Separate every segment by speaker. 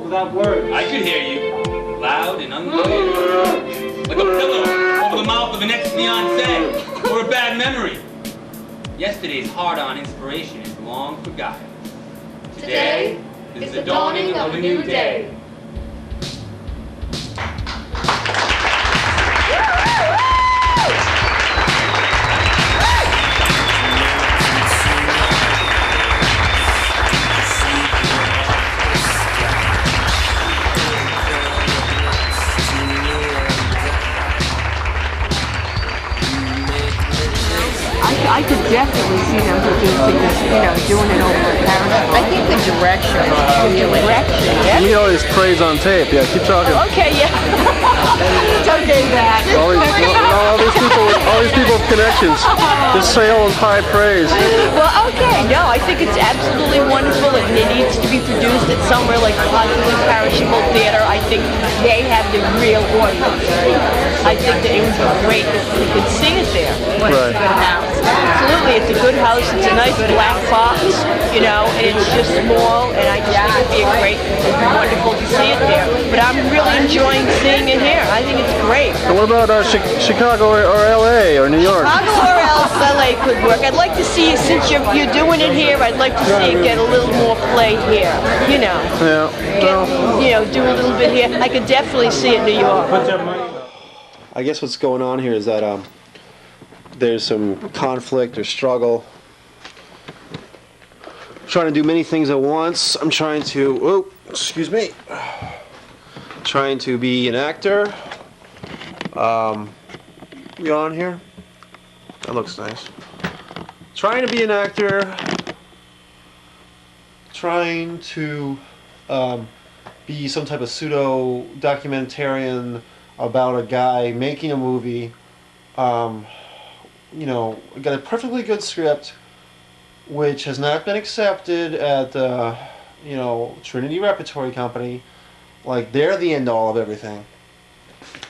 Speaker 1: without words.
Speaker 2: I could hear you, loud and unclear. Like a pillow over the mouth of an ex-fiancé or a bad memory. Yesterday's hard-on inspiration is long forgotten. Today is the dawning of a new day.
Speaker 3: I could definitely see them producing this, doing it over the camera. I think the direction, yeah.
Speaker 4: You always praise on tape. Yeah, keep talking.
Speaker 3: Okay, yeah. It's okay, that.
Speaker 4: All these people with connections. Just say all in high praise.
Speaker 3: Well, okay, no, I think it's absolutely wonderful, and it needs to be produced at somewhere like Positive Perishable Theater. I think they have the real audience. I think that it would be great if we could see it there.
Speaker 4: Right.
Speaker 3: Absolutely, it's a good house. It's a nice black box, and it's just small, and I just think it'd be wonderful to see it there. But I'm really enjoying seeing it here. I think it's great.
Speaker 4: And what about Chicago or LA or New York?
Speaker 3: Chicago or else LA could work. I'd like to see, since you're doing it here, I'd like to see it get a little more play here.
Speaker 4: Yeah.
Speaker 3: Do a little bit here. I could definitely see it in New York.
Speaker 4: I guess what's going on here is that there's some conflict or struggle. I'm trying to do many things at once. I'm trying to, trying to be an actor. You on here? That looks nice. Trying to be an actor. Trying to be some type of pseudo documentarian about a guy making a movie. Got a perfectly good script, which has not been accepted at Trinity Repertory Company. Like, they're the end all of everything.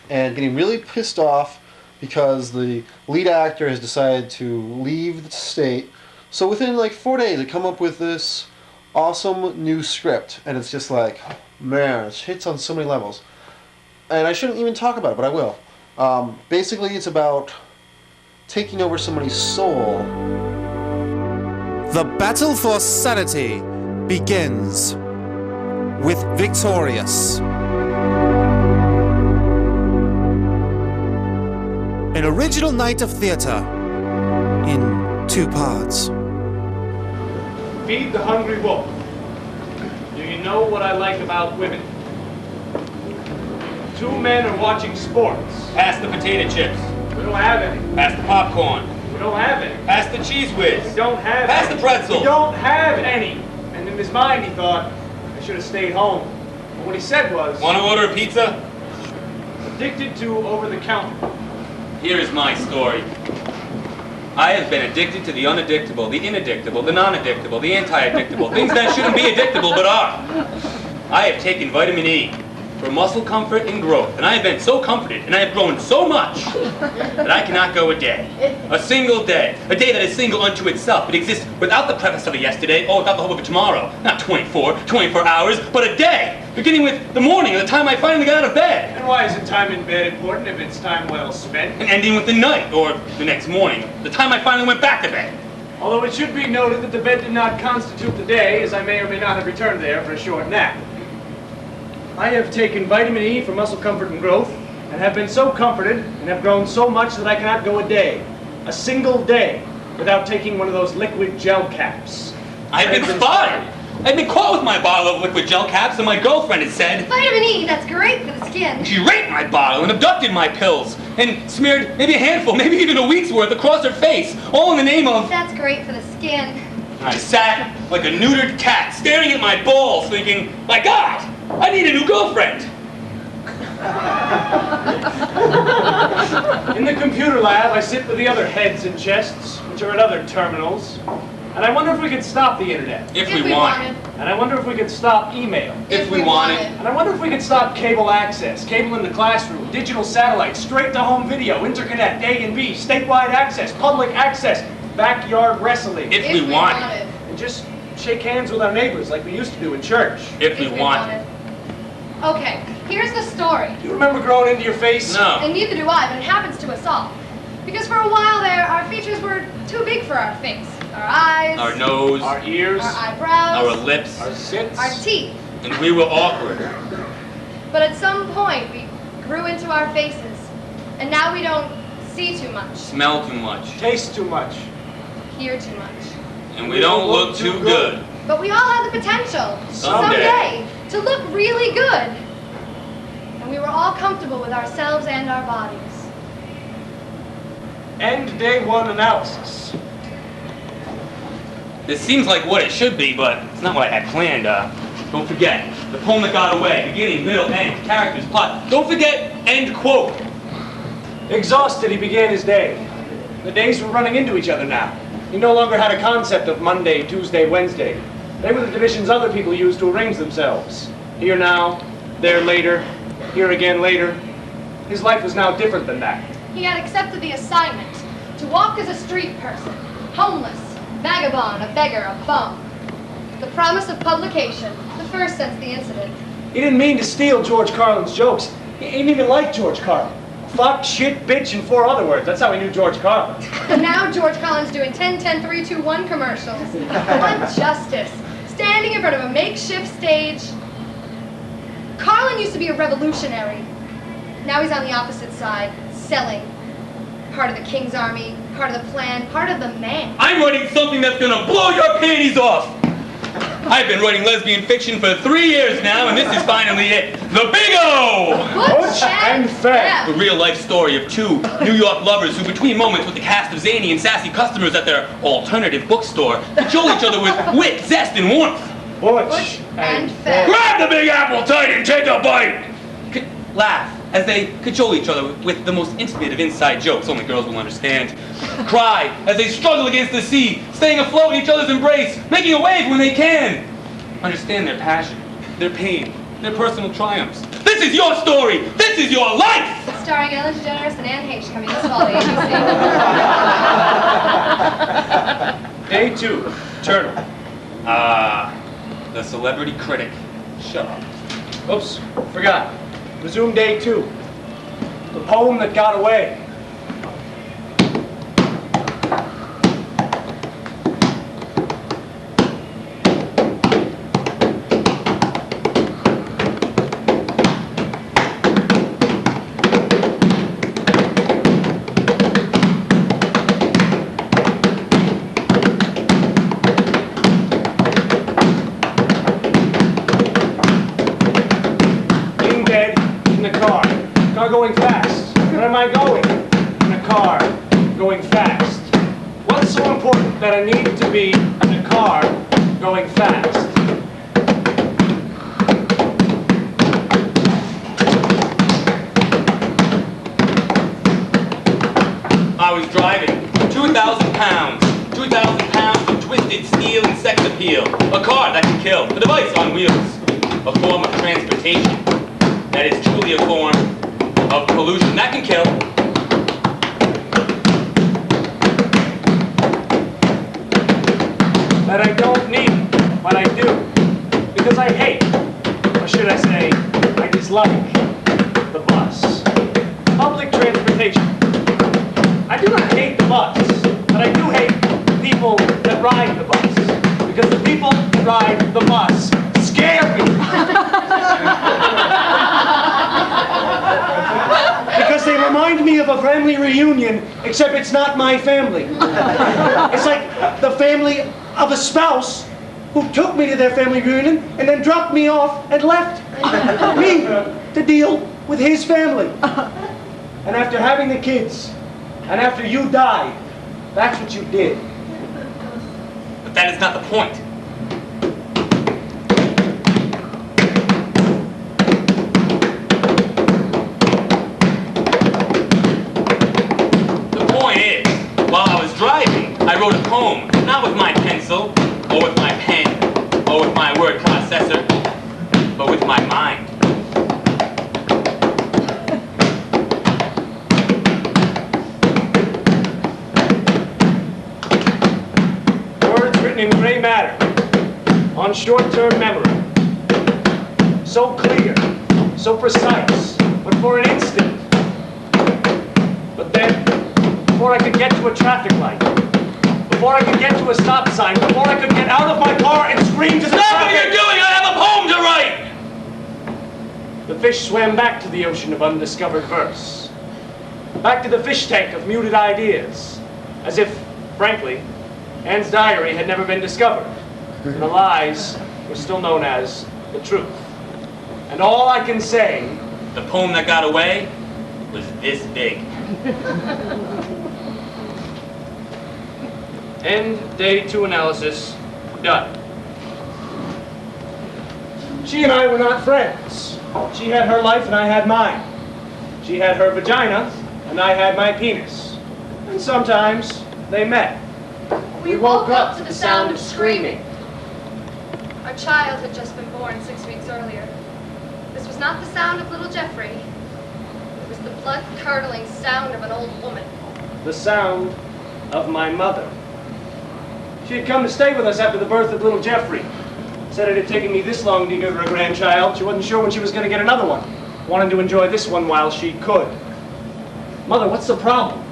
Speaker 4: And getting really pissed off because the lead actor has decided to leave the state. So within like 4 days, they come up with this awesome new script, and it's just like, man, it hits on so many levels. And I shouldn't even talk about it, but I will. Basically, it's about taking over somebody's soul.
Speaker 5: The battle for sanity begins with Victorious. An original night of theatre in 2 parts.
Speaker 1: Feed the hungry wolf. Do you know what I like about women? 2 men are watching sports.
Speaker 2: Pass the potato chips.
Speaker 1: We don't have any.
Speaker 2: Pass the popcorn.
Speaker 1: We don't have any.
Speaker 2: Pass the cheese whiz.
Speaker 1: We don't have
Speaker 2: Pass
Speaker 1: any.
Speaker 2: the pretzel.
Speaker 1: We don't have any. And in his mind he thought, I should have stayed home. But what he said was,
Speaker 2: Want to order a pizza?
Speaker 1: addicted to over-the-counter.
Speaker 2: Here is my story. I have been addicted to the unaddictable, the inaddictable, the non-addictable, the anti-addictable, things that shouldn't be addictable but are. I have taken vitamin E for muscle comfort and growth, and I have been so comforted, and I have grown so much that I cannot go a day, a single day, a day that is single unto itself. It exists without the preface of a yesterday, or without the hope of a tomorrow. Not 24 hours, but a day, beginning with the morning, the time I finally got out of bed.
Speaker 1: And why isn't time in bed important if it's time well spent?
Speaker 2: And ending with the night, or the next morning, the time I finally went back to bed.
Speaker 1: Although it should be noted that the bed did not constitute the day, as I may or may not have returned there for a short nap. I have taken vitamin E for muscle comfort and growth, and have been so comforted and have grown so much that I cannot go a single day, without taking one of those liquid gel caps.
Speaker 2: I've been spotted. I've been caught with my bottle of liquid gel caps, and my girlfriend had said,
Speaker 6: Vitamin E, that's great for the skin.
Speaker 2: She raped my bottle and abducted my pills, and smeared maybe a handful, maybe even a week's worth across her face, all in the name of...
Speaker 6: That's great for the skin.
Speaker 2: I sat like a neutered cat, staring at my balls, thinking, my God, I need a new girlfriend.
Speaker 1: In the computer lab, I sit with the other heads and chests, which are at other terminals, and I wonder if we could stop the internet.
Speaker 2: If we want it.
Speaker 1: And I wonder if we could stop email.
Speaker 2: If we want it.
Speaker 1: And I wonder if we could stop cable access, cable in the classroom, digital satellite, straight-to-home video, interconnect, A and B, statewide access, public access, backyard wrestling.
Speaker 2: If we want it.
Speaker 1: And just shake hands with our neighbors like we used to do in church.
Speaker 2: If we want it.
Speaker 6: Okay, here's the story.
Speaker 1: Do you remember growing into your face?
Speaker 2: No.
Speaker 6: And neither do I, but it happens to us all. Because for a while there, our features were too big for our face. Our eyes,
Speaker 2: Our nose,
Speaker 1: Our ears,
Speaker 6: our eyebrows,
Speaker 2: our lips,
Speaker 1: our sits.
Speaker 6: our teeth.
Speaker 2: and we were awkward.
Speaker 6: But at some point, we grew into our faces. And now we don't see too much,
Speaker 2: Smell too much.
Speaker 1: taste too much.
Speaker 6: hear too much.
Speaker 2: And we don't look too good.
Speaker 6: But we all have the potential,
Speaker 2: Someday.
Speaker 6: to look really good. And we were all comfortable with ourselves and our bodies.
Speaker 1: End day one analysis.
Speaker 2: This seems like what it should be, but it's not what I had planned. Don't forget, the poem that got away, beginning, middle, end, characters, plot. Don't forget, end quote.
Speaker 1: Exhausted, he began his day. The days were running into each other now. He no longer had a concept of Monday, Tuesday, Wednesday. They were the divisions other people used to arrange themselves. Here now, there later, here again later. His life was now different than that.
Speaker 6: He had accepted the assignment to walk as a street person, homeless, vagabond, a beggar, a bum. The promise of publication, the first since the incident.
Speaker 1: He didn't mean to steal George Carlin's jokes. He didn't even like George Carlin. Fuck, shit, bitch, and 4 other words. That's how he knew George Carlin.
Speaker 6: And now George Carlin's doing 10, 10, 3, 2, 1 commercials. What justice. Standing in front of a makeshift stage. Carlin used to be a revolutionary. Now he's on the opposite side, selling. Part of the King's Army, part of the plan, part of the man.
Speaker 2: I'm writing something that's gonna blow your panties off. I've been writing lesbian fiction for 3 years now, and this is finally it. The Big O!
Speaker 1: Butch and Fat.
Speaker 2: The real-life story of 2 New York lovers who, between moments with the cast of zany and sassy customers at their alternative bookstore, cajole each other with wit, zest, and warmth.
Speaker 1: Butch
Speaker 6: and Fat.
Speaker 2: Grab the Big Apple tight and take a bite! Laugh as they cajole each other with the most intimate of inside jokes only girls will understand. Cry as they struggle against the sea, staying afloat in each other's embrace, making a wave when they can. Understand their passion, their pain, their personal triumphs. This is your story! This is your life!
Speaker 6: Starring Ellen DeGeneres and Anne Heche coming this fall to ABC.
Speaker 1: Day 2, Journal.
Speaker 2: The celebrity critic. Shut up.
Speaker 1: Oops, forgot. Resume day 2. The poem that got away. Going fast. Where am I going? In a car, going fast. What's so important that I need to be in a car, going fast?
Speaker 2: I was driving 2,000 pounds. 2,000 pounds of twisted steel and sex appeal. A car that can kill. A device on wheels. A form of transportation that is truly a form of pollution that can kill.
Speaker 1: That I don't need, but I do. Because I hate, or should I say, I dislike, the bus. Public transportation. I do not hate the bus, but I do hate people that ride the bus. Because the people that ride the bus scare me. Because they remind me of a family reunion, except it's not my family. It's like the family of a spouse who took me to their family reunion and then dropped me off and left me to deal with his family. And after having the kids, and after you died, that's what you did.
Speaker 2: But that is not the point. I wrote a poem, not with my pencil, or with my pen, or with my word processor, but with my mind.
Speaker 1: Words written in gray matter, on short-term memory. So clear, so precise, but for an instant. But then, before I could get to a traffic light, before I could get to a stop sign, before I could get out of my car and scream to the
Speaker 2: Stop what
Speaker 1: traffic,
Speaker 2: you're doing! I have a poem to write!
Speaker 1: the fish swam back to the ocean of undiscovered verse. Back to the fish tank of muted ideas. As if, frankly, Anne's diary had never been discovered. And the lies were still known as the truth. And all I can say,
Speaker 2: The poem that got away was this big.
Speaker 1: end day 2 analysis, done. She and I were not friends. She had her life and I had mine. She had her vagina and I had my penis. And sometimes they met.
Speaker 6: We woke up to the sound of screaming. Our child had just been born 6 weeks earlier. This was not the sound of little Jeffrey. It was the blood-curdling sound of an old woman.
Speaker 1: The sound of my mother. She had come to stay with us after the birth of little Jeffrey. Said it had taken me this long to give her a grandchild. She wasn't sure when she was going to get another one. Wanted to enjoy this one while she could. Mother, what's the problem?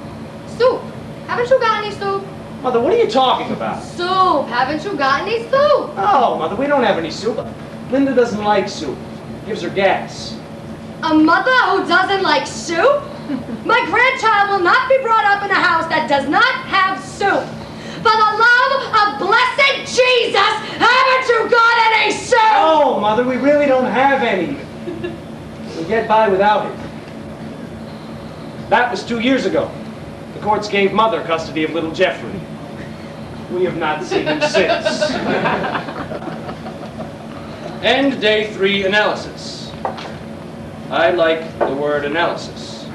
Speaker 6: Soup. Haven't you got any soup?
Speaker 1: Mother, what are you talking about?
Speaker 6: Soup. Haven't you got any soup?
Speaker 1: Oh, Mother, we don't have any soup. Linda doesn't like soup. Gives her gas.
Speaker 6: A mother who doesn't like soup? My grandchild will not be brought up in a house that does not have soup. For the love of blessed Jesus, haven't you got any soup?
Speaker 1: Oh, Mother, we really don't have any. We'll get by without it. That was 2 years ago. The courts gave Mother custody of little Jeffrey. We have not seen him since. End day 3 analysis. I like the word analysis.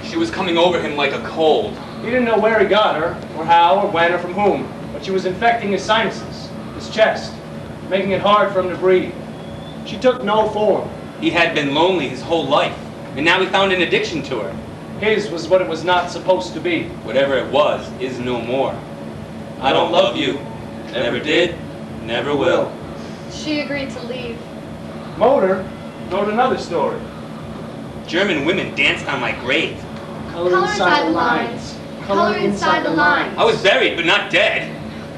Speaker 2: She was coming over him like a cold.
Speaker 1: He didn't know where he got her, or how, or when, or from whom, but she was infecting his sinuses, his chest, making it hard for him to breathe. She took no form.
Speaker 2: He had been lonely his whole life, and now he found an addiction to her.
Speaker 1: His was what it was not supposed to be.
Speaker 2: Whatever it was is no more. I don't love you. Never did, never will.
Speaker 6: She agreed to leave.
Speaker 1: Motor wrote another story.
Speaker 2: German women danced on my grave.
Speaker 6: Color inside the lines. Color inside the lines.
Speaker 2: I was buried, but not dead.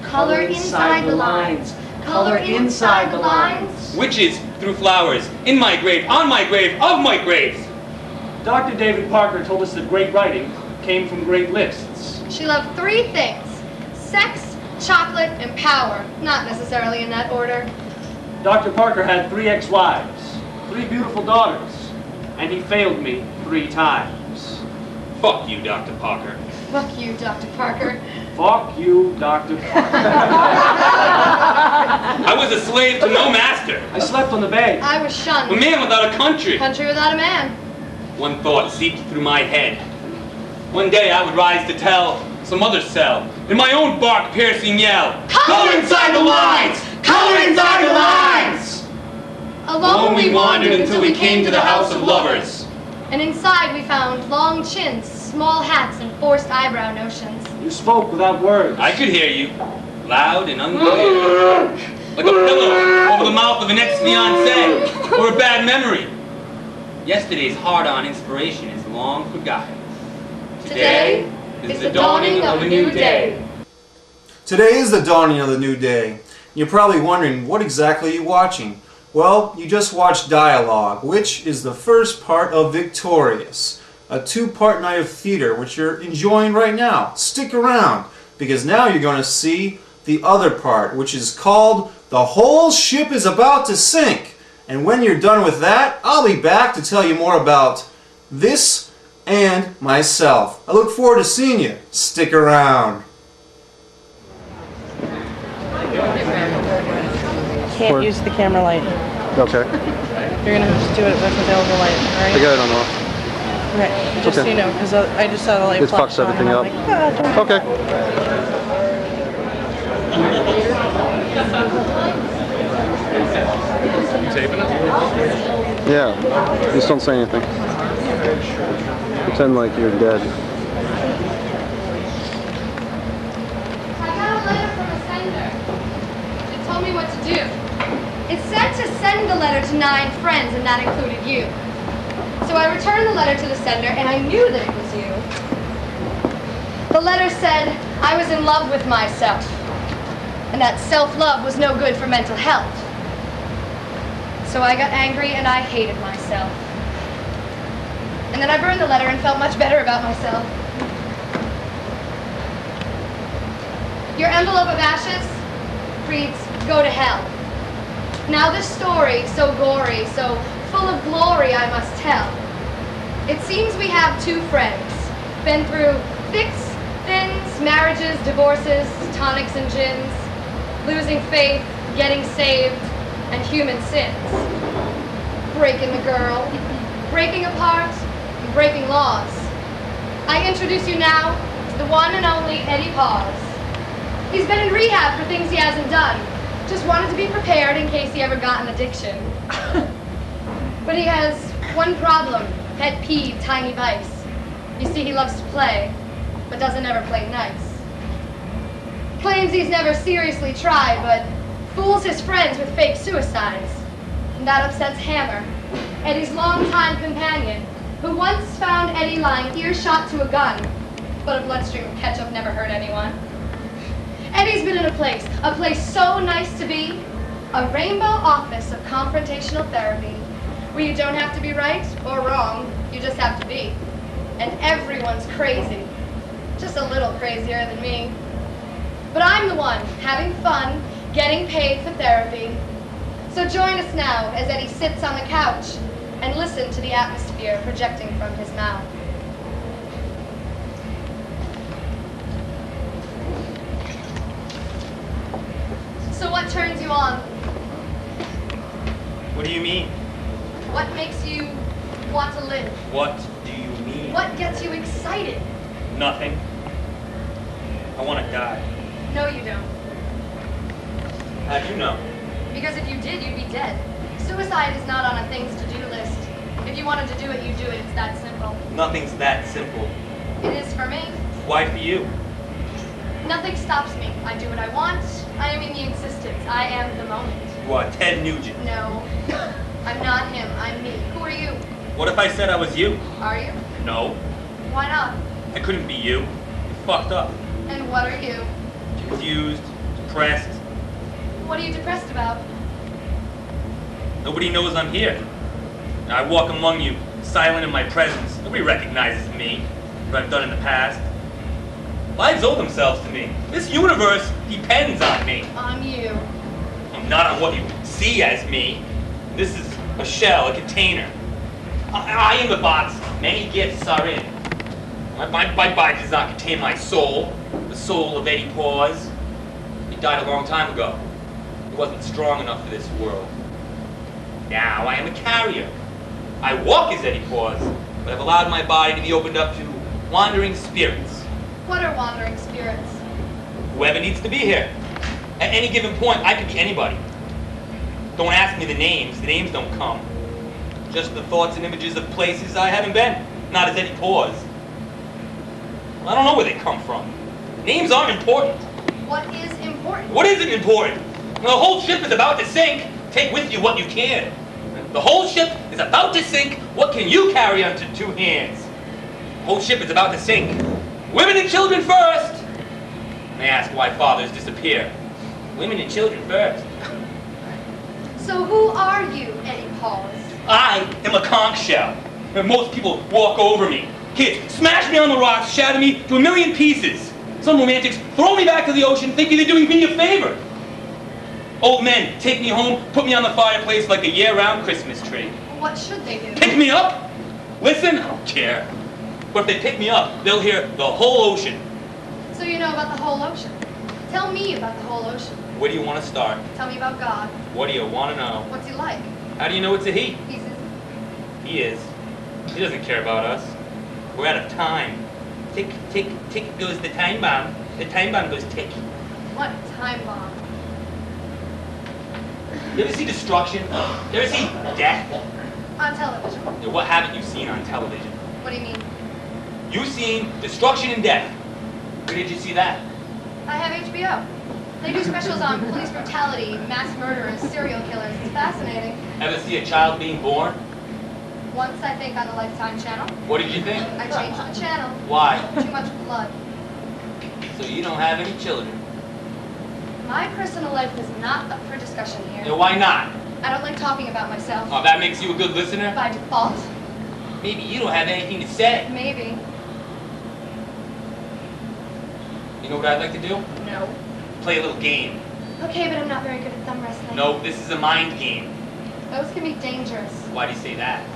Speaker 6: Color inside the lines. Color inside the lines.
Speaker 2: Witches threw flowers in my grave, on my grave, of my grave.
Speaker 1: Dr. David Parker told us that great writing came from great lists.
Speaker 6: She loved 3 things: sex, chocolate, and power. Not necessarily in that order.
Speaker 1: Dr. Parker had 3 ex-wives, 3 beautiful daughters, and he failed me 3 times.
Speaker 2: Fuck you, Dr. Parker.
Speaker 6: Fuck you, Dr. Parker.
Speaker 1: Fuck you, Dr. Parker.
Speaker 2: I was a slave to no master.
Speaker 1: I slept on the bed.
Speaker 6: I was
Speaker 2: A
Speaker 6: shunned.
Speaker 2: man without a country.
Speaker 6: Country without a man.
Speaker 2: One thought seeped through my head. One day I would rise to tell some other cell, in my own bark-piercing yell,
Speaker 6: Color
Speaker 2: inside the lines! Color inside the lines!
Speaker 6: Alone
Speaker 2: we wandered until we came to the house of lovers.
Speaker 6: And inside we found long chins, small hats, and forced eyebrow notions.
Speaker 1: You spoke without words.
Speaker 2: I could hear you, loud and unclear, like a pillow over the mouth of an ex-fiancé or a bad memory. Yesterday's hard-on inspiration is long forgotten.
Speaker 6: Today is the dawning of a new day.
Speaker 5: Today is the dawning of the new day. You're probably wondering, what exactly are you watching? Well, you just watched Dialogue, which is the first part of Victorious, a 2-part night of theater which you're enjoying right now. Stick around, because now you're going to see the other part, which is called The Whole Ship is About to Sink. And when you're done with that, I'll be back to tell you more about this and myself. I look forward to seeing you. Stick around.
Speaker 7: Can't use the camera light.
Speaker 8: Okay.
Speaker 7: You're gonna have to do it with available light,
Speaker 8: I
Speaker 7: alright?
Speaker 8: got it on off.
Speaker 7: Okay, just so
Speaker 8: Okay.
Speaker 7: you know, because I just saw the light
Speaker 8: This
Speaker 7: flash
Speaker 8: fucks
Speaker 7: on,
Speaker 8: everything
Speaker 7: and I'm
Speaker 8: up.
Speaker 7: like, ah, don't do
Speaker 8: Okay. Yeah. Just don't say anything. Pretend like you're dead.
Speaker 6: I got a letter from a sender. It told me what to do. It said to send the letter to 9 friends, and that included you. So I returned the letter to the sender, and I knew that it was you. The letter said I was in love with myself, and that self-love was no good for mental health. So I got angry, and I hated myself. And then I burned the letter and felt much better about myself. Your envelope of ashes reads, "Go to hell." Now this story, so gory, so full of glory, I must tell. It seems we have 2 friends, been through thicks, thins, marriages, divorces, tonics and gins, losing faith, getting saved, and human sins. Breaking the girl, breaking apart, and breaking laws. I introduce you now to the one and only Eddie Pause. He's been in rehab for things he hasn't done. Just wanted to be prepared in case he ever got an addiction. But he has one problem, pet peeve, tiny vice. You see, he loves to play, but doesn't ever play nice. Claims he's never seriously tried, but fools his friends with fake suicides. And that upsets Hammer, Eddie's longtime companion, who once found Eddie lying earshot to a gun, but a bloodstream of ketchup never hurt anyone. Eddie's been in a place so nice to be, a rainbow office of confrontational therapy, where you don't have to be right or wrong, you just have to be. And everyone's crazy, just a little crazier than me. But I'm the one having fun, getting paid for therapy. So join us now as Eddie sits on the couch and listen to the atmosphere projecting from his mouth. So what turns you on?
Speaker 2: What do you mean?
Speaker 6: What makes you want to live?
Speaker 2: What do you mean?
Speaker 6: What gets you excited?
Speaker 2: Nothing. I want to die.
Speaker 6: No, you don't.
Speaker 2: How do you know?
Speaker 6: Because if you did, you'd be dead. Suicide is not on a things to do list. If you wanted to do it, you do it. It's that simple.
Speaker 2: Nothing's that simple.
Speaker 6: It is for me.
Speaker 2: Why for you?
Speaker 6: Nothing stops me. I do what I want. I am in the existence. I am the moment.
Speaker 2: You are Ted Nugent.
Speaker 6: No, I'm not him. I'm me. Who are you?
Speaker 2: What if I said I was you?
Speaker 6: Are you?
Speaker 2: No,
Speaker 6: Why not?
Speaker 2: I couldn't be you. You're fucked up.
Speaker 6: And what are you?
Speaker 2: Confused, depressed.
Speaker 6: What are you depressed about?
Speaker 2: Nobody knows I'm here. I walk among you, silent in my presence. Nobody recognizes me, what I've done in the past. Lives owe themselves to me. This universe depends on me.
Speaker 6: On you.
Speaker 2: Not on what you see as me. This is a shell, a container. I am the box. Many gifts are in. My body does not contain my soul, the soul of Eddie Pause. He died a long time ago. He wasn't strong enough for this world. Now I am a carrier. I walk as Eddie Pause, but I've allowed my body to be opened up to wandering spirits.
Speaker 6: What are wandering spirits?
Speaker 2: Whoever needs to be here. At any given point, I could be anybody. Don't ask me the names don't come. Just the thoughts and images of places I haven't been, not as Eddie Pause. I don't know where they come from. Names aren't important.
Speaker 6: What is important?
Speaker 2: What isn't important? The whole ship is about to sink. Take with you what you can. The whole ship is about to sink. What can you carry on to 2 hands? The whole ship is about to sink. Women and children first! May ask why fathers disappear. Women and children first.
Speaker 6: So who are you, Eddie Pause?
Speaker 2: I am a conch shell. And most people walk over me. Kids smash me on the rocks, shatter me to a million pieces. Some romantics throw me back to the ocean thinking they're doing me a favor. Old men take me home, put me on the fireplace like a year-round Christmas tree.
Speaker 6: What should they do?
Speaker 2: Pick me up? Listen? I don't care. But if they pick me up, they'll hear the whole ocean.
Speaker 6: So you know about the whole ocean. Tell me about the whole ocean.
Speaker 2: Where do you want to start?
Speaker 6: Tell me about God.
Speaker 2: What do you want to know?
Speaker 6: What's he like?
Speaker 2: How do you know it's a he?
Speaker 6: He's
Speaker 2: He is. He doesn't care about us. We're out of time. Tick, tick, tick goes the time bomb. The time bomb goes tick.
Speaker 6: what time bomb?
Speaker 2: You ever see destruction? You ever see death?
Speaker 6: On television.
Speaker 2: Yeah, what haven't you seen on television?
Speaker 6: What do you mean?
Speaker 2: You've seen destruction and death. Where did you see that?
Speaker 6: I have HBO. They do specials on police brutality, mass murderers, serial killers. It's fascinating.
Speaker 2: Ever see a child being born?
Speaker 6: Once, I think, on the Lifetime channel.
Speaker 2: What did you think?
Speaker 6: I changed the channel.
Speaker 2: Why?
Speaker 6: Too much blood.
Speaker 2: So you don't have any children.
Speaker 6: My personal life is not up for discussion here.
Speaker 2: Yeah, why not?
Speaker 6: I don't like talking about myself.
Speaker 2: Oh, that makes you a good listener?
Speaker 6: By default.
Speaker 2: Maybe you don't have anything to say.
Speaker 6: Maybe.
Speaker 2: You know what I'd like to do?
Speaker 6: No.
Speaker 2: Play a little game.
Speaker 6: Okay, but I'm not very good at thumb wrestling.
Speaker 2: No, this is a mind game.
Speaker 6: Those can be dangerous.
Speaker 2: Why do you say that?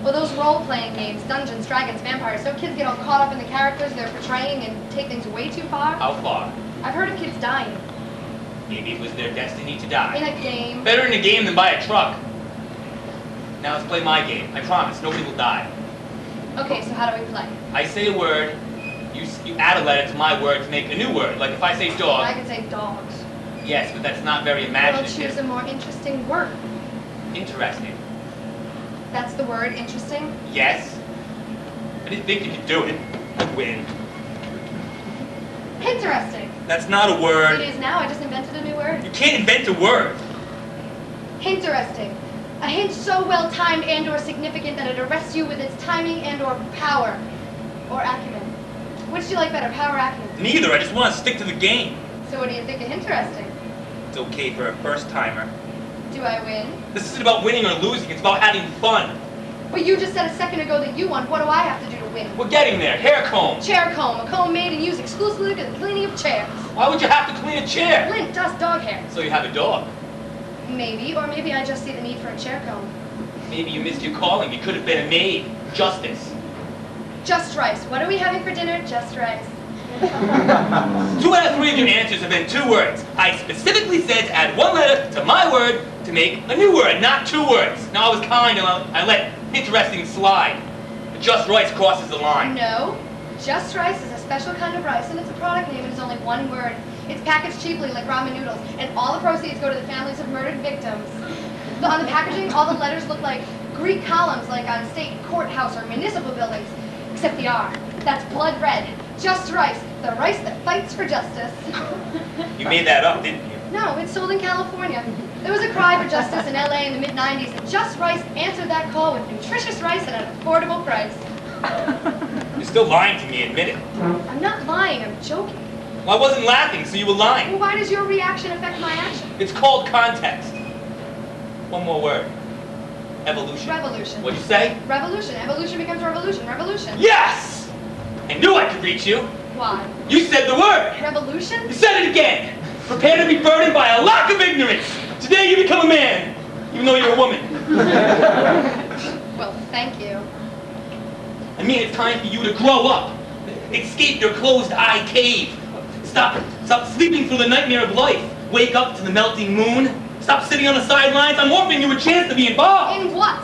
Speaker 6: Well, those role-playing games, Dungeons, Dragons, Vampires, so kids get all caught up in the characters they're portraying and take things way too far.
Speaker 2: How far?
Speaker 6: I've heard of kids dying.
Speaker 2: Maybe it was their destiny to die.
Speaker 6: In a game.
Speaker 2: Better in a game than buy a truck. Now let's play my game. I promise, nobody will die.
Speaker 6: Okay, so how do we play?
Speaker 2: I say a word, you add a letter to my word to make a new word. Like if I say dog.
Speaker 6: I can say dogs.
Speaker 2: Yes, but that's not very
Speaker 6: We'll
Speaker 2: imaginative.
Speaker 6: choose a more interesting word.
Speaker 2: Interesting.
Speaker 6: That's the word, interesting?
Speaker 2: Yes. I didn't think you could do it. I'd win.
Speaker 6: Interesting.
Speaker 2: That's not a
Speaker 6: It
Speaker 2: word.
Speaker 6: is now, I just invented a new word.
Speaker 2: You can't invent a word.
Speaker 6: Interesting. A hint so well timed and or significant that it arrests you with its timing and or power. Or acumen. Which do you like better, power or acumen?
Speaker 2: Neither, I just want to stick to the game.
Speaker 6: So what do you think of interesting?
Speaker 2: It's okay for a first timer.
Speaker 6: Do I win?
Speaker 2: This isn't about winning or losing, it's about having fun.
Speaker 6: But you just said a second ago that you won. What do I have to do to win?
Speaker 2: We're getting there. Hair comb.
Speaker 6: Chair comb. A comb made and used exclusively for the cleaning of chairs.
Speaker 2: Why would you have to clean a chair?
Speaker 6: Lint, dust, dog hair.
Speaker 2: So you have a dog.
Speaker 6: Maybe, or maybe I just see the need for a chair comb.
Speaker 2: Maybe you missed your calling. You could have been a maid. Justice.
Speaker 6: Just rice. What are we having for dinner? Just rice.
Speaker 2: 2 out of 3 of your answers have been 2 words. I specifically said to add 1 letter to my word to make a new word, not 2 words. Now I was kind and I let interesting slide. But just rice crosses the line.
Speaker 6: No. Just rice is a special kind of rice, and it's a product name and it's only 1 word. It's packaged cheaply like ramen noodles, and all the proceeds go to the families of murdered victims. On the packaging, all the letters look like Greek columns like on state courthouse or municipal buildings, except the R. That's blood red. Just rice, the rice that fights for justice.
Speaker 2: You made that up, didn't you?
Speaker 6: No, it's sold in California. There was a cry for justice in LA in the mid-90s, and Just Rice answered that call with nutritious rice at an affordable price.
Speaker 2: You're still lying to me, admit it.
Speaker 6: I'm not lying, I'm joking.
Speaker 2: Well, I wasn't laughing, so you were lying.
Speaker 6: Well, why does your reaction affect my action?
Speaker 2: It's called context. 1 more word. Evolution.
Speaker 6: Revolution.
Speaker 2: What'd you say?
Speaker 6: Revolution. Evolution becomes revolution. Revolution.
Speaker 2: Yes! I knew I could reach you.
Speaker 6: Why?
Speaker 2: You said the word.
Speaker 6: Revolution?
Speaker 2: You said it again. Prepare to be burdened by a lack of ignorance. Today you become a man, even though you're a woman.
Speaker 6: Well, thank you.
Speaker 2: I mean, it's time for you to grow up. Escape your closed-eye cave. Stop sleeping through the nightmare of life. Wake up to the melting moon. Stop sitting on the sidelines. I'm offering you a chance to be involved.
Speaker 6: In what?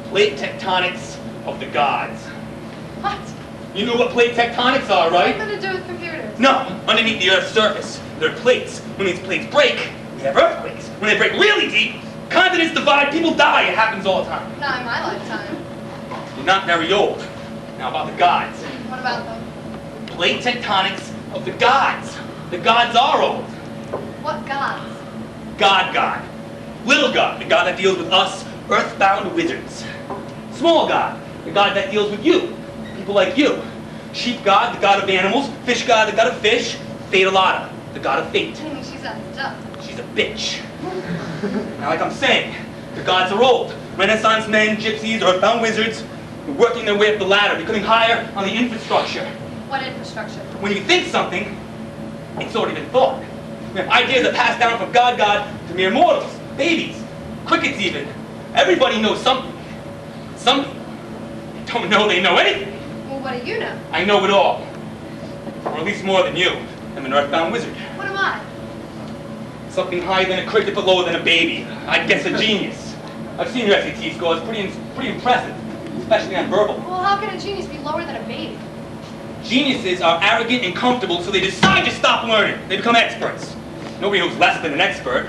Speaker 2: Plate tectonics of the gods.
Speaker 6: What?
Speaker 2: You know what plate tectonics are, right?
Speaker 6: Nothing to do with computers.
Speaker 2: No, underneath the Earth's surface, there are plates. When these plates break, we have earthquakes. When they break really deep, continents divide, people die. It happens all the time.
Speaker 6: Not in my lifetime.
Speaker 2: You're not very old. Now about the gods.
Speaker 6: What about them?
Speaker 2: Plate tectonics of the gods. The gods are old.
Speaker 6: What gods?
Speaker 2: God. Little God, the God that deals with us, earthbound wizards. Small God, the God that deals with you, people like you. Sheep God, the God of animals. Fish God, the God of fish. Fatalata, the God of fate.
Speaker 6: She sounds dumb.
Speaker 2: She's a bitch. Now, like I'm saying, the gods are old. Renaissance men, gypsies, earthbound wizards, working their way up the ladder, becoming higher on the infrastructure.
Speaker 6: What infrastructure?
Speaker 2: When you think something, it's already been thought. Ideas are passed down from God to mere mortals, babies, crickets even. Everybody knows something. Some people don't know they know anything.
Speaker 6: Well, what do you know?
Speaker 2: I know it all. Or at least more than you. I'm an earthbound wizard.
Speaker 6: What am I?
Speaker 2: Something higher than a cricket but lower than a baby. I'd guess a genius. I've seen your SAT scores, pretty impressive, especially on verbal.
Speaker 6: Well, how can a genius be lower than a baby?
Speaker 2: Geniuses are arrogant and comfortable, so they decide to stop learning. They become experts. Nobody knows less than an expert.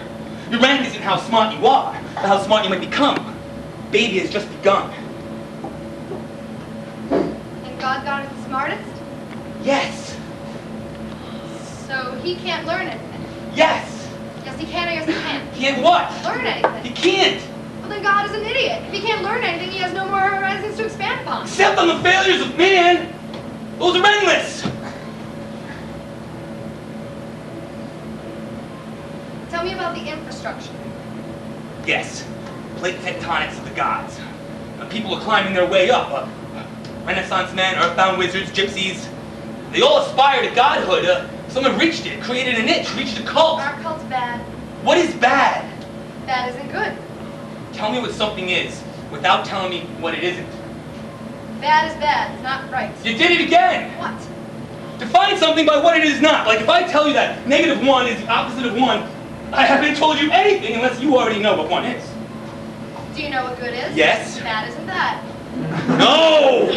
Speaker 2: Your rank isn't how smart you are, but how smart you might become. Baby has just begun.
Speaker 6: And God is the smartest?
Speaker 2: Yes.
Speaker 6: he can't learn anything.
Speaker 2: Yes!
Speaker 6: Yes, he can or yes, he can't.
Speaker 2: Can't what?
Speaker 6: Learn anything.
Speaker 2: He can't!
Speaker 6: Well, then God is an idiot. If he can't learn anything, he has no more horizons to expand upon.
Speaker 2: Except on the failures of man! Those are endless!
Speaker 6: Tell me about the infrastructure.
Speaker 2: Yes, plate tectonics of the gods. People are climbing their way up. Renaissance men, earthbound wizards, gypsies. They all aspire to godhood. Someone reached it, created a niche, reached a cult.
Speaker 6: Our cult's bad.
Speaker 2: What is bad?
Speaker 6: Bad isn't good.
Speaker 2: Tell me what something is, without telling me what it isn't.
Speaker 6: Bad is bad. It's not right.
Speaker 2: You did it again!
Speaker 6: What?
Speaker 2: Define something by what it is not. Like if I tell you that -1 is the opposite of 1, I haven't told you anything unless you already know what 1 is.
Speaker 6: Do you know what good is?
Speaker 2: Yes.
Speaker 6: Bad isn't bad.
Speaker 2: No!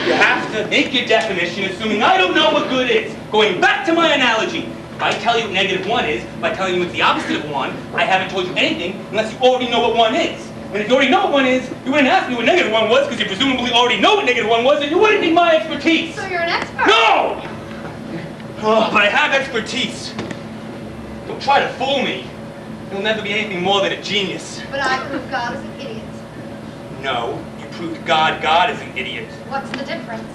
Speaker 2: You have to make your definition assuming I don't know what good is. Going back to my analogy, if I tell you what -1 is, by telling you it's the opposite of 1, I haven't told you anything unless you already know what 1 is. And if you already know what 1 is, you wouldn't ask me what -1 was because you presumably already know what -1 was and you wouldn't need my expertise.
Speaker 6: So you're an expert.
Speaker 2: No! Oh, but I have expertise. Don't try to fool me. You'll never be anything more than a genius.
Speaker 6: But I prove God is an idiot.
Speaker 2: No, you proved God is an idiot.
Speaker 6: What's the difference?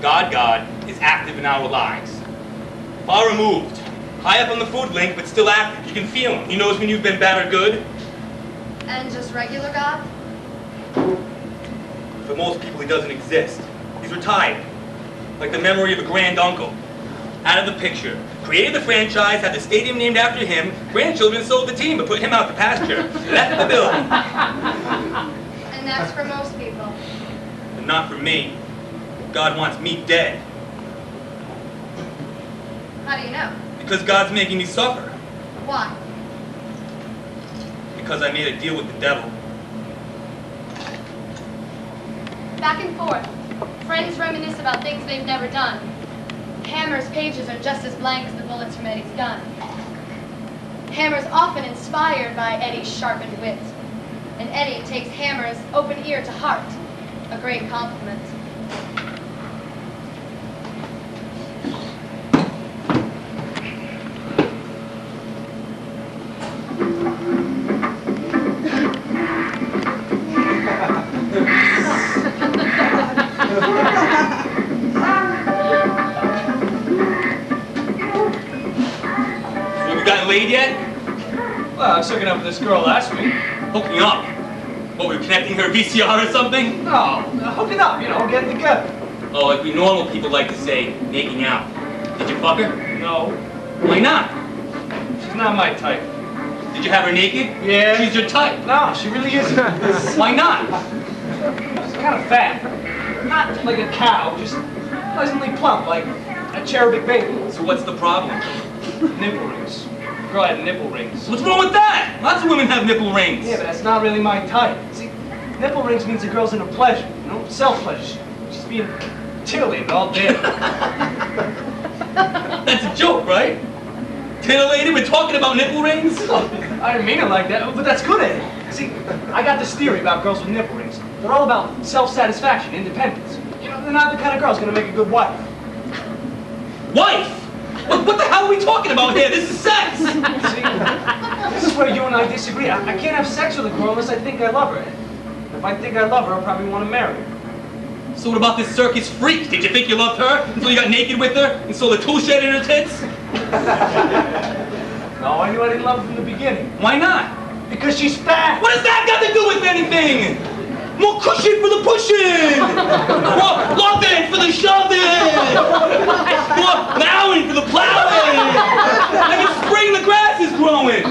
Speaker 2: God is active in our lives. Far removed. High up on the food link, but still active. You can feel him. He knows when you've been bad or good.
Speaker 6: And just regular God?
Speaker 2: For most people, he doesn't exist. He's retired. Like the memory of a grand uncle. Out of the picture. Created the franchise, had the stadium named after him. Grandchildren sold the team, but put him out to pasture. Left the building.
Speaker 6: And that's for most people.
Speaker 2: But not for me. God wants me dead.
Speaker 6: How do you know?
Speaker 2: Because God's making me suffer.
Speaker 6: Why?
Speaker 2: Because I made a deal with the devil.
Speaker 6: Back and forth. Friends reminisce about things they've never done. Hammer's pages are just as blank as the bullets from Eddie's gun. Hammer's often inspired by Eddie's sharpened wit. And Eddie takes Hammer's open ear to heart. A great compliment.
Speaker 2: Laid yet?
Speaker 1: Well, I was hooking up with this girl last week.
Speaker 2: Hooking up? What, we were connecting her VCR or something?
Speaker 1: No, hooking up, you know, getting together.
Speaker 2: Oh, like we normal people like to say, making out. Did you fuck her?
Speaker 1: No,
Speaker 2: Why not?
Speaker 1: she's not my type.
Speaker 2: Did you have her naked?
Speaker 1: Yeah.
Speaker 2: She's your type.
Speaker 1: No, she really isn't.
Speaker 2: Why not?
Speaker 1: She's kind of fat. Not like a cow, just pleasantly plump, like a cherubic baby.
Speaker 2: So what's the problem?
Speaker 1: Nipple rings. Girl had nipple rings.
Speaker 2: What's wrong with that? Lots of women have nipple rings.
Speaker 1: Yeah, but that's not really my type. See, nipple rings means the girl's into pleasure, you know, self-pleasure. She's being titillated all day.
Speaker 2: That's a joke, right? Titillated? We're talking about nipple rings?
Speaker 1: I didn't mean it like that, but that's good at it. See, I got this theory about girls with nipple rings. They're all about self-satisfaction, independence. You know, they're not the kind of girl who's gonna make a good wife.
Speaker 2: Wife? What the hell are we talking about here? This is sex!
Speaker 1: See, this is where you and I disagree. I can't have sex with a girl unless I think I love her. If I think I love her, I'll probably want to marry her.
Speaker 2: So what about this circus freak? Did you think you loved her until you got naked with her and saw the tool shed in her tits?
Speaker 1: No, I knew I didn't love her from the beginning.
Speaker 2: Why not?
Speaker 1: Because she's fat!
Speaker 2: What does that got to do with anything? More cushion for the pushing! More loving for the shoving! More plowing for the plowing! Like in spring the grass is growing!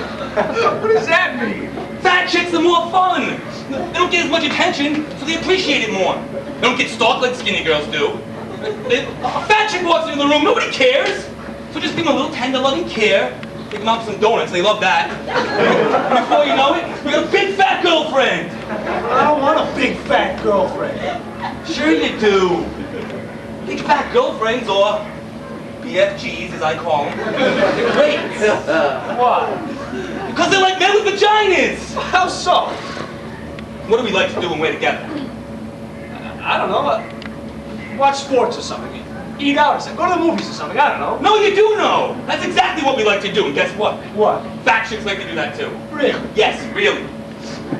Speaker 1: What does that mean?
Speaker 2: Fat chicks are more fun! They don't get as much attention, so they appreciate it more. They don't get stalked like skinny girls do. A fat chick walks into the room, nobody cares! So just give them a little tender loving care. Take them out for some donuts, they love that. And before you know it, you got a big fat girlfriend!
Speaker 1: I don't want a big fat girlfriend.
Speaker 2: Sure you do. Big fat girlfriends, or BFGs as I call them, they're great.
Speaker 1: Why?
Speaker 2: Because they're like men with vaginas!
Speaker 1: How so?
Speaker 2: What do we like to do when we're together?
Speaker 1: I don't know. Watch sports or something. eat out or something. Go to the movies or something. I don't know.
Speaker 2: No, you do know. That's exactly what we like to do. And guess what?
Speaker 1: What?
Speaker 2: Fat chicks like to do that too.
Speaker 1: Really?
Speaker 2: Yes, really.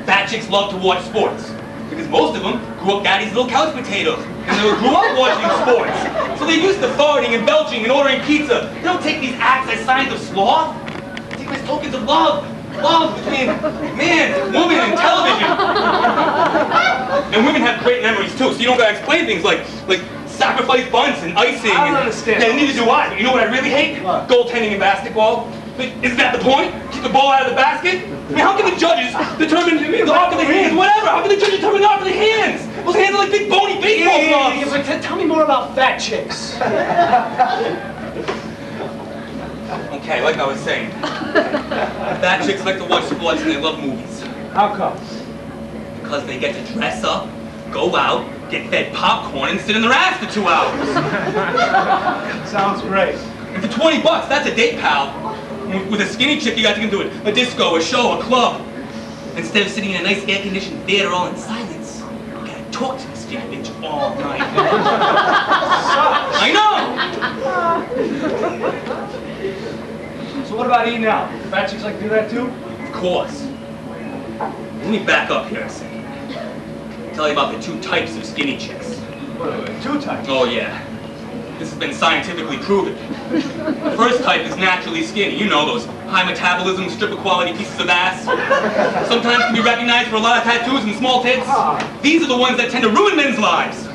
Speaker 2: Fat chicks love to watch sports. Because most of them grew up daddy's little couch potatoes. And they grew up watching sports. So they're used to farting and belching and ordering pizza. They don't take these acts as signs of sloth. They take them as tokens of love. Love between man, woman, and television. And women have great memories too, so you don't gotta explain things like sacrifice bunts and icing.
Speaker 1: I don't
Speaker 2: and,
Speaker 1: understand.
Speaker 2: Yeah, neither do I. But you know what I really hate?
Speaker 1: What?
Speaker 2: Goaltending in basketball. But isn't that the point? Keep the ball out of the basket? I mean, how can the judges determine the arc of the hands? Whatever. How can the judges determine the arc of the hands? Those hands are like big bony baseball gloves.
Speaker 1: But tell me more about fat chicks.
Speaker 2: Okay, like I was saying, fat chicks like to watch sports and they love movies.
Speaker 1: How come?
Speaker 2: Because they get to dress up, go out, get fed popcorn, and sit in their ass for 2 hours.
Speaker 1: Sounds great.
Speaker 2: And for $20, that's a date, pal. With a skinny chick, you got to do it. A disco, a show, a club. Instead of sitting in a nice air-conditioned theater all in silence, you gotta talk to this skinny bitch all night. I know!
Speaker 1: So what about eating out? Fat chicks like to do that too?
Speaker 2: Of course. Let me back up here a second. Tell you about the 2 types of skinny chicks.
Speaker 1: Wait, 2 types?
Speaker 2: Oh yeah. This has been scientifically proven. The first type is naturally skinny. You know, those high metabolism, stripper quality pieces of ass. Sometimes can be recognized for a lot of tattoos and small tits. These are the ones that tend to ruin men's lives.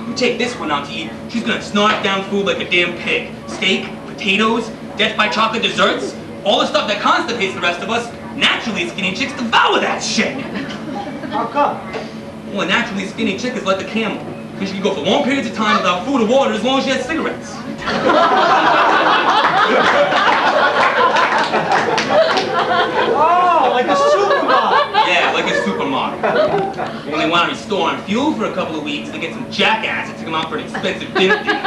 Speaker 2: You take this one out to eat, she's gonna snark down food like a damn pig. Steak, potatoes, death by chocolate desserts, all the stuff that constipates the rest of us. Naturally skinny chicks devour that shit.
Speaker 1: How come?
Speaker 2: Well, a naturally skinny chick is like a camel. She can go for long periods of time without food or water as long as she has cigarettes.
Speaker 1: Oh, like a supermodel.
Speaker 2: Yeah, like a supermodel. When they want to be storing fuel for a couple of weeks, they get some jackass to take them out for an expensive dinner date.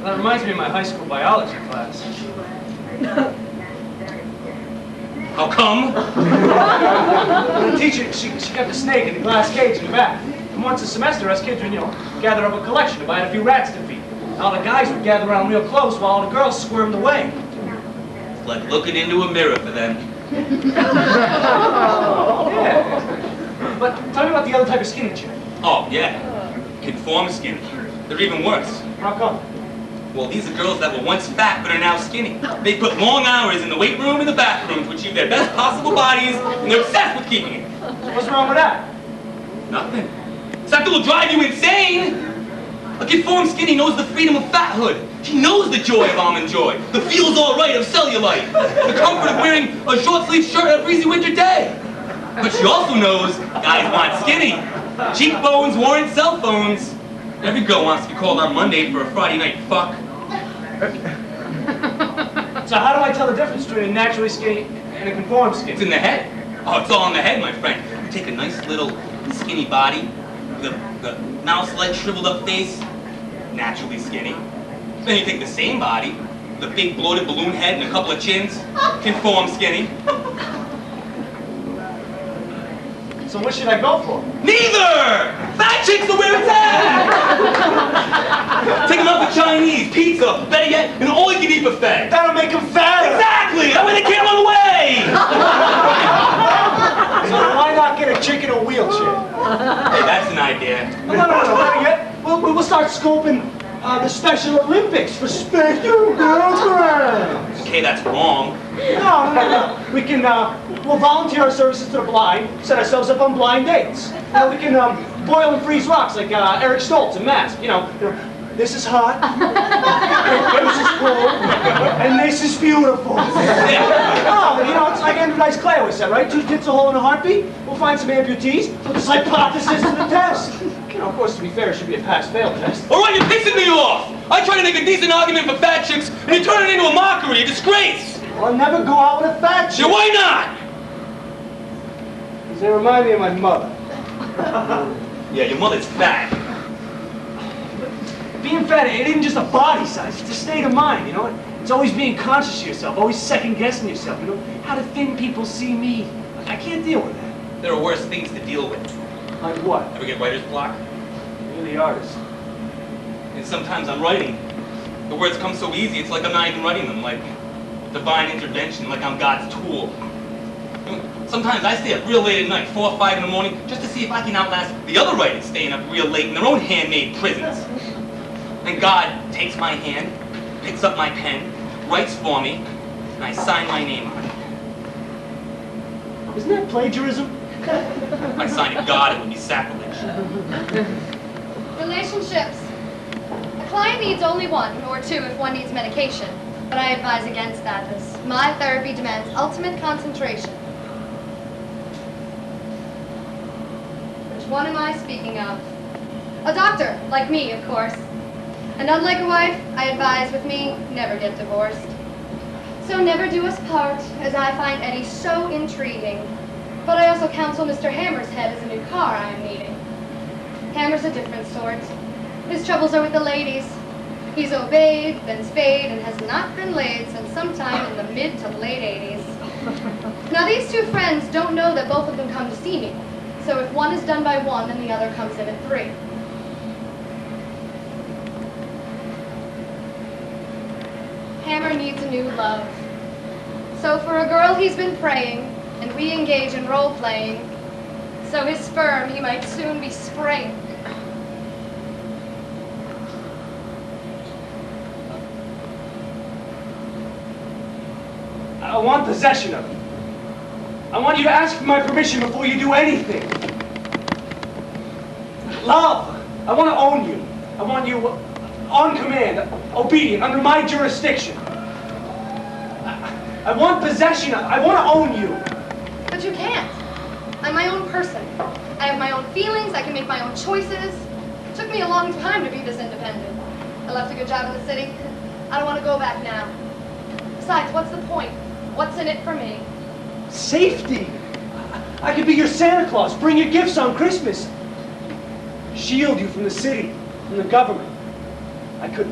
Speaker 1: That reminds me of my high school biology class.
Speaker 2: How come?
Speaker 1: The teacher, she kept a snake in the glass cage in the back. And once a semester, us kids would, gather up a collection to buy a few rats to feed. All the guys would gather around real close while all the girls squirmed away.
Speaker 2: It's like looking into a mirror for them.
Speaker 1: Yeah. But tell me about the other type of skinny chick.
Speaker 2: Oh, yeah. Conform skinny. They're even worse.
Speaker 1: How come?
Speaker 2: Well, these are girls that were once fat but are now skinny. They put long hours in the weight room and the bathroom to achieve their best possible bodies, and they're obsessed with keeping it.
Speaker 1: What's wrong with that?
Speaker 2: Nothing. Something will drive you insane! A conformed skinny knows the freedom of fathood. He knows the joy of almond joy, the feels all right of cellulite, the comfort of wearing a short-sleeved shirt on a breezy winter day. But she also knows guys want skinny. Cheekbones warrant cell phones. Every girl wants to be called on Monday for a Friday night fuck.
Speaker 1: So how do I tell the difference between a naturally skinny and a conformed
Speaker 2: It's
Speaker 1: skinny?
Speaker 2: in the head. Oh, it's all in the head, my friend. You take a nice little skinny body, the mouse-like shriveled up face, naturally skinny. Then you take the same body, the big bloated balloon head and a couple of chins, conformed skinny.
Speaker 1: So what should I go for?
Speaker 2: Neither! Fat chicks are where it's at! Take them out for Chinese, pizza, better yet, an all-you-can-eat buffet.
Speaker 1: That'll make them fatter!
Speaker 2: Exactly! That way they can't run away!
Speaker 1: So why not get a chick in a wheelchair?
Speaker 2: Hey, that's an idea.
Speaker 1: No, better yet, we'll start scoping the Special Olympics for special girlfriends.
Speaker 2: Okay, that's wrong.
Speaker 1: No. We can, we'll volunteer our services to the blind, set ourselves up on blind dates. We can boil and freeze rocks like Eric Stoltz in Mask. This is hot, this is cool, and this is beautiful. Oh, it's like Andrew Dice Clay always said, right? 2 tits, a hole in a heartbeat. We'll find some amputees, put this hypothesis to the test. Of course, to be fair, it should be a pass-fail test.
Speaker 2: All right, you're pissing me off! I try to make a decent argument for fat chicks, and you turn it into a mockery, a disgrace!
Speaker 1: Well, I'll never go out with a fat chick.
Speaker 2: Yeah, why not?
Speaker 1: Because they remind me of my mother.
Speaker 2: Yeah, your mother's fat.
Speaker 1: Being fat, it isn't just a body size, it's a state of mind, It's always being conscious of yourself, always second-guessing yourself, How do thin people see me? I can't deal with that.
Speaker 2: There are worse things to deal with.
Speaker 1: Like what?
Speaker 2: Ever get writer's block?
Speaker 1: You're the artist.
Speaker 2: And sometimes I'm writing. The words come so easy, it's like I'm not even writing them, like divine intervention, like I'm God's tool. Sometimes I stay up real late at night, 4 or 5 in the morning, just to see if I can outlast the other writers staying up real late in their own handmade prisons. And God takes my hand, picks up my pen, writes for me, and I sign my name on it.
Speaker 1: Isn't that plagiarism?
Speaker 2: If I signed it God, it would be sacrilege.
Speaker 6: Relationships. A client needs only one, or two if one needs medication. But I advise against that, as my therapy demands ultimate concentration. Which one am I speaking of? A doctor, like me, of course. And unlike a wife, I advise with me, never get divorced. So never do us part, as I find Eddie so intriguing. But I also counsel Mr. Hammer's head as a new car I am needing. Hammer's a different sort. His troubles are with the ladies. He's obeyed, then spayed, and has not been laid since sometime in the mid to late 80s. Now these two friends don't know that both of them come to see me. So if one is done by one, then the other comes in at 3. Hammer needs a new love. So for a girl he's been praying, and we engage in role-playing, so his sperm he might soon be spraying.
Speaker 1: I want possession of it. I want you to ask for my permission before you do anything. Love. I want to own you. I want you on command, obedient, under my jurisdiction. I want possession of it. I want to own you.
Speaker 6: But you can't. I'm my own person. I have my own feelings. I can make my own choices. It took me a long time to be this independent. I left a good job in the city. I don't want to go back now. Besides, what's the point? What's in it for me?
Speaker 1: Safety. I could be your Santa Claus, bring you gifts on Christmas. Shield you from the city, from the government. I could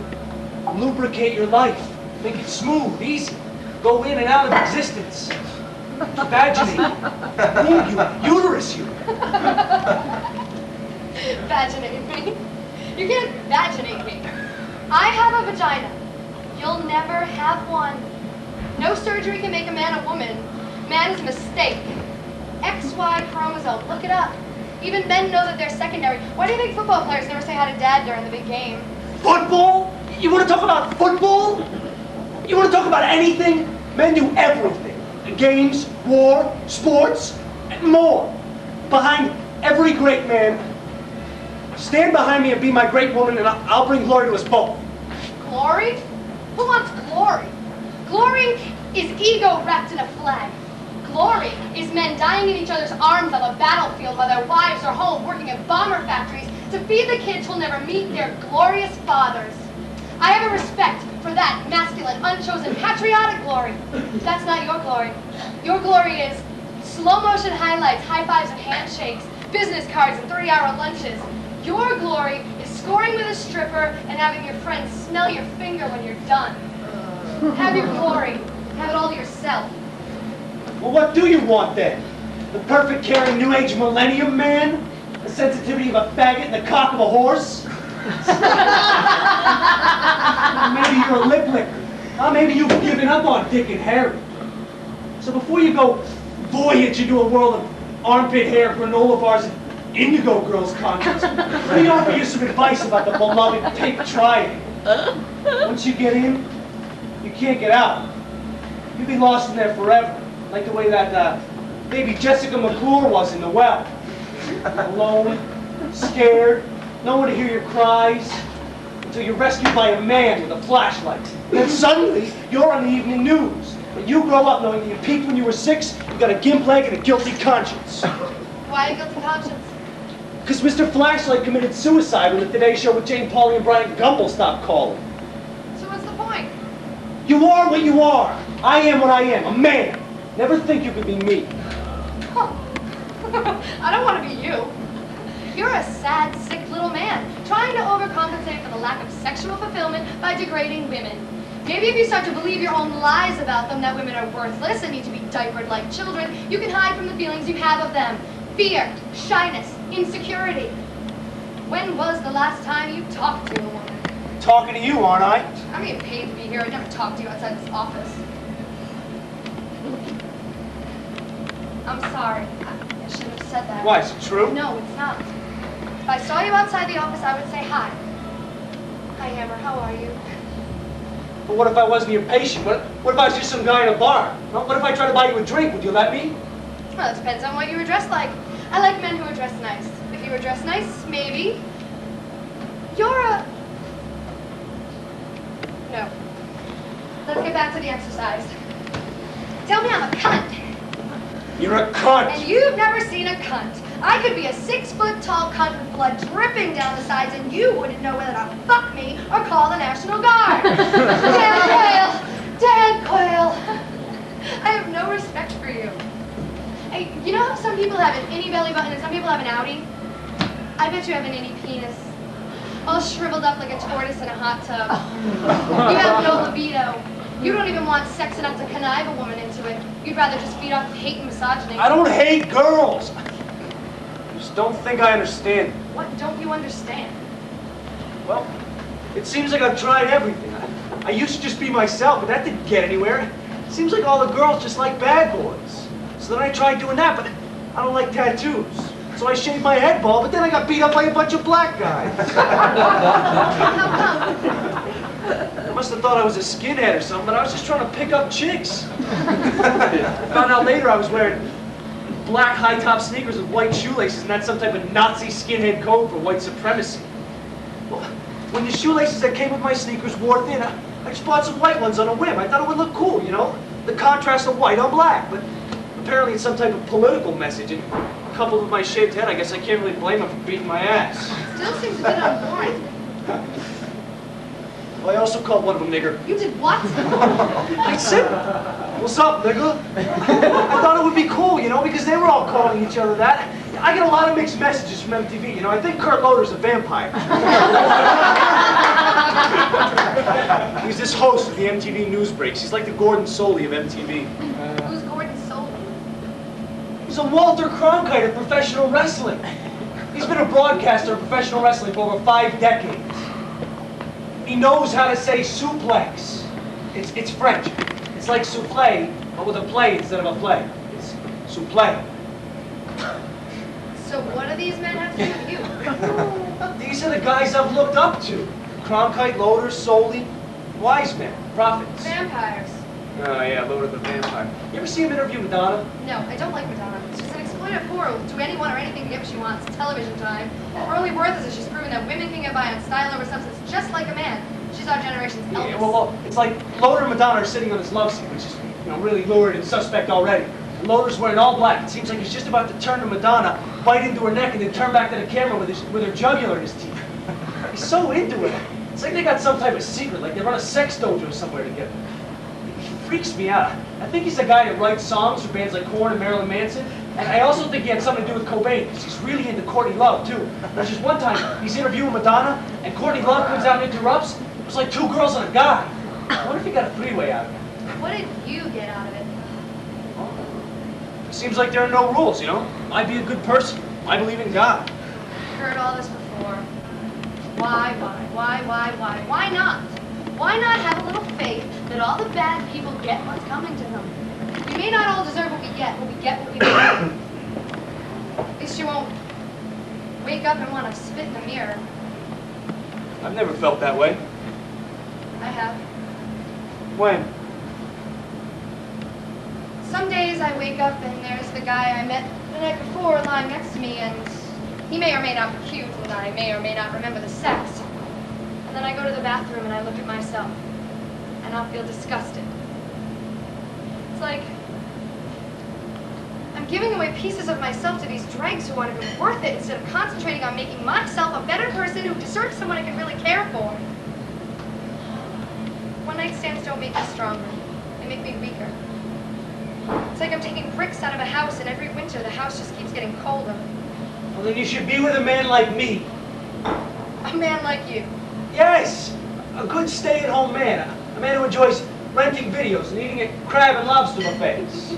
Speaker 1: lubricate your life, make it smooth, easy. Go in and out of existence. Vaginate you, womb you, uterus you.
Speaker 6: Vaginate me? You can't vaginate me. I have a vagina. You'll never have one. No surgery can make a man a woman. Man is a mistake. XY chromosome, look it up. Even men know that they're secondary. Why do you think football players never say hi to dad during the big game?
Speaker 1: Football? You want to talk about football? You want to talk about anything? Men do everything. Games, war, sports, and more. Behind every great man, stand behind me and be my great woman, and I'll bring glory to us both.
Speaker 6: Glory? Who wants glory? Glory is ego wrapped in a flag. Glory is men dying in each other's arms on the battlefield while their wives are home working at bomber factories to feed the kids who'll never meet their glorious fathers. I have a respect for that masculine, unchosen, patriotic glory. That's not your glory. Your glory is slow motion highlights, high fives and handshakes, business cards and 3-hour lunches. Your glory is scoring with a stripper and having your friends smell your finger when you're done. Have your glory. Have it all to yourself.
Speaker 1: Well, what do you want then? The perfect, caring, new age millennium man? The sensitivity of a faggot and the cock of a horse? Maybe you're a lip licker. Maybe you've given up on Dick and Harry. So before you go voyage into a world of armpit hair, granola bars, and indigo girls concerts, let me offer you some advice about the beloved tape triangle. Once you get in, you can't get out. You'll be lost in there forever, like the way that baby Jessica McClure was in the well. Alone, scared, no one to hear your cries, until you're rescued by a man with a flashlight. Then suddenly, you're on the evening news. And you grow up knowing that you peaked when you were 6, you got a gimp leg and a guilty conscience.
Speaker 6: Why a guilty conscience?
Speaker 1: Because Mr. Flashlight committed suicide when the Today Show with Jane Pauley and Brian Gumble stopped calling.
Speaker 6: So what's the point?
Speaker 1: You are what you are. I am what I am, a man. Never think you could be me.
Speaker 6: Huh. I don't want to be you. You're a sad, sick little man, trying to overcompensate for the lack of sexual fulfillment by degrading women. Maybe if you start to believe your own lies about them, that women are worthless and need to be diapered like children, you can hide from the feelings you have of them. Fear, shyness, insecurity. When was the last time you talked to a woman?
Speaker 1: talking to you, aren't I?
Speaker 6: I'm getting paid to be here. I'd never talk to you outside this office. I'm sorry. I shouldn't have said that.
Speaker 1: Why, is it true?
Speaker 6: No, it's not. If I saw you outside the office, I would say hi. Hi, Hammer. How are you?
Speaker 1: But what if I wasn't your patient? What if I was just some guy in a bar? What if I tried to buy you a drink? Would you let me?
Speaker 6: Well, it depends on what you were dressed like. I like men who are dressed nice. If you were dressed nice, maybe. You're a... No. Let's get back to the exercise. Tell me I'm a cunt.
Speaker 1: You're a cunt.
Speaker 6: And you've never seen a cunt. I could be a 6-foot-tall cunt with blood dripping down the sides, and you wouldn't know whether to fuck me or call the National Guard. Dan Quayle! Dan Quayle! I have no respect for you. Hey, you know how some people have an innie belly button and some people have an outie? I bet you have an innie penis. All shriveled up like a tortoise in a hot tub. You have no libido. You don't even want sex enough to connive a woman into it. You'd rather just feed off hate and misogyny.
Speaker 1: I don't hate girls. I just don't think I understand.
Speaker 6: What don't you understand?
Speaker 1: Well, it seems like I've tried everything. I used to just be myself, but that didn't get anywhere. It seems like all the girls just like bad boys. So then I tried doing that, but I don't like tattoos. So I shaved my head bald, but then I got beat up by a bunch of black guys.
Speaker 6: How come?
Speaker 1: I must have thought I was a skinhead or something, but I was just trying to pick up chicks. I found out later I was wearing black high-top sneakers with white shoelaces, and that's some type of Nazi skinhead code for white supremacy. Well, when the shoelaces that came with my sneakers wore thin, I just bought some white ones on a whim. I thought it would look cool, you know? The contrast of white on black. But apparently it's some type of political message, and coupled with my shaved head, I guess I can't really blame him for beating my ass.
Speaker 6: Still seems a bit unborn.
Speaker 1: Well, I also called one of them nigger.
Speaker 6: You did what?
Speaker 1: I said, what's up, nigga? I thought it would be cool, you know, because they were all calling each other that. I get a lot of mixed messages from MTV, you know. I think Kurt Loder's a vampire. He's this host of the MTV news breaks. He's like the Gordon Soley of MTV.
Speaker 6: Who's Gordon Soley?
Speaker 1: He's a Walter Cronkite of professional wrestling. He's been a broadcaster of professional wrestling for over 5 decades. He knows how to say suplex. It's French. It's like souffle, but with a play instead of a play. It's souffle.
Speaker 6: So what do these men have to do with you?
Speaker 1: These are the guys I've looked up to. Cronkite, Loder, Soley, wise men, prophets.
Speaker 6: Vampires.
Speaker 1: Oh yeah, Loder the vampire. You ever see him interview Madonna?
Speaker 6: No, I don't like Madonna. She's an exploitive whore who will do anyone or anything to get what she wants. Television time. Her only worth is that she's proven that women can get by on style over substance just like a man. She's our generation's Elvis.
Speaker 1: Yeah, well, it's like Loder and Madonna are sitting on his love seat, which is, you know, really lurid and suspect already. And Loder's wearing all black. It seems like he's just about to turn to Madonna, bite into her neck, and then turn back to the camera with her jugular in his teeth. He's so into it. It's like they got some type of secret, like they run a sex dojo somewhere together. He freaks me out. I think he's the guy that writes songs for bands like Korn and Marilyn Manson. And I also think he had something to do with Cobain, because he's really into Courtney Love, too. There's just one time, he's interviewing Madonna, and Courtney Love comes out and interrupts. It was like 2 girls and a guy. I wonder if he got a 3-way out of it.
Speaker 6: What did you get out of it?
Speaker 1: It seems like there are no rules, you know? I be a good person. I believe in God.
Speaker 6: Heard all this before. Why? Why not? Why not have a little faith that all the bad people get what's coming to them? We may not all deserve what we get, but we get what we deserve. At least you won't wake up and want to spit in the mirror.
Speaker 1: I've never felt that way.
Speaker 6: I have.
Speaker 1: When?
Speaker 6: Some days I wake up and there's the guy I met the night before lying next to me, and he may or may not be cute, and I may or may not remember the sex. And then I go to the bathroom and I look at myself, and I'll feel disgusted. It's like I'm giving away pieces of myself to these dregs who aren't even worth it, instead of concentrating on making myself a better person who deserves someone I can really care for. One-night stands don't make me stronger. They make me weaker. It's like I'm taking bricks out of a house, and every winter the house just keeps getting colder.
Speaker 1: Well, then you should be with a man like me.
Speaker 6: A man like you.
Speaker 1: Yes! A good stay-at-home man. A man who enjoys renting videos and eating at crab and lobster buffets.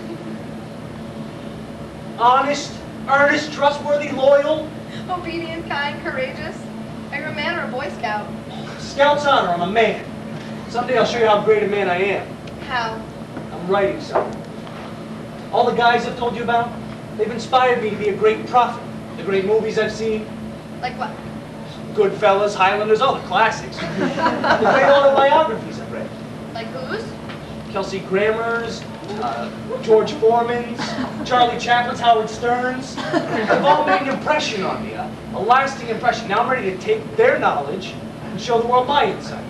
Speaker 1: Honest, earnest, trustworthy, loyal.
Speaker 6: Obedient, kind, courageous. Are you a man or a Boy Scout?
Speaker 1: Scout's honor, I'm a man. Someday I'll show you how great a man I am.
Speaker 6: How?
Speaker 1: I'm writing something. All the guys I've told you about, they've inspired me to be a great prophet. The great movies I've seen,
Speaker 6: Like what?
Speaker 1: Goodfellas, Highlanders, all the classics. The great autobiographies I've read.
Speaker 6: Like whose?
Speaker 1: Kelsey Grammer's, George Foreman's, Charlie Chaplin's, Howard Stern's. They've all made an impression on me, a lasting impression. Now I'm ready to take their knowledge and show the world my insight.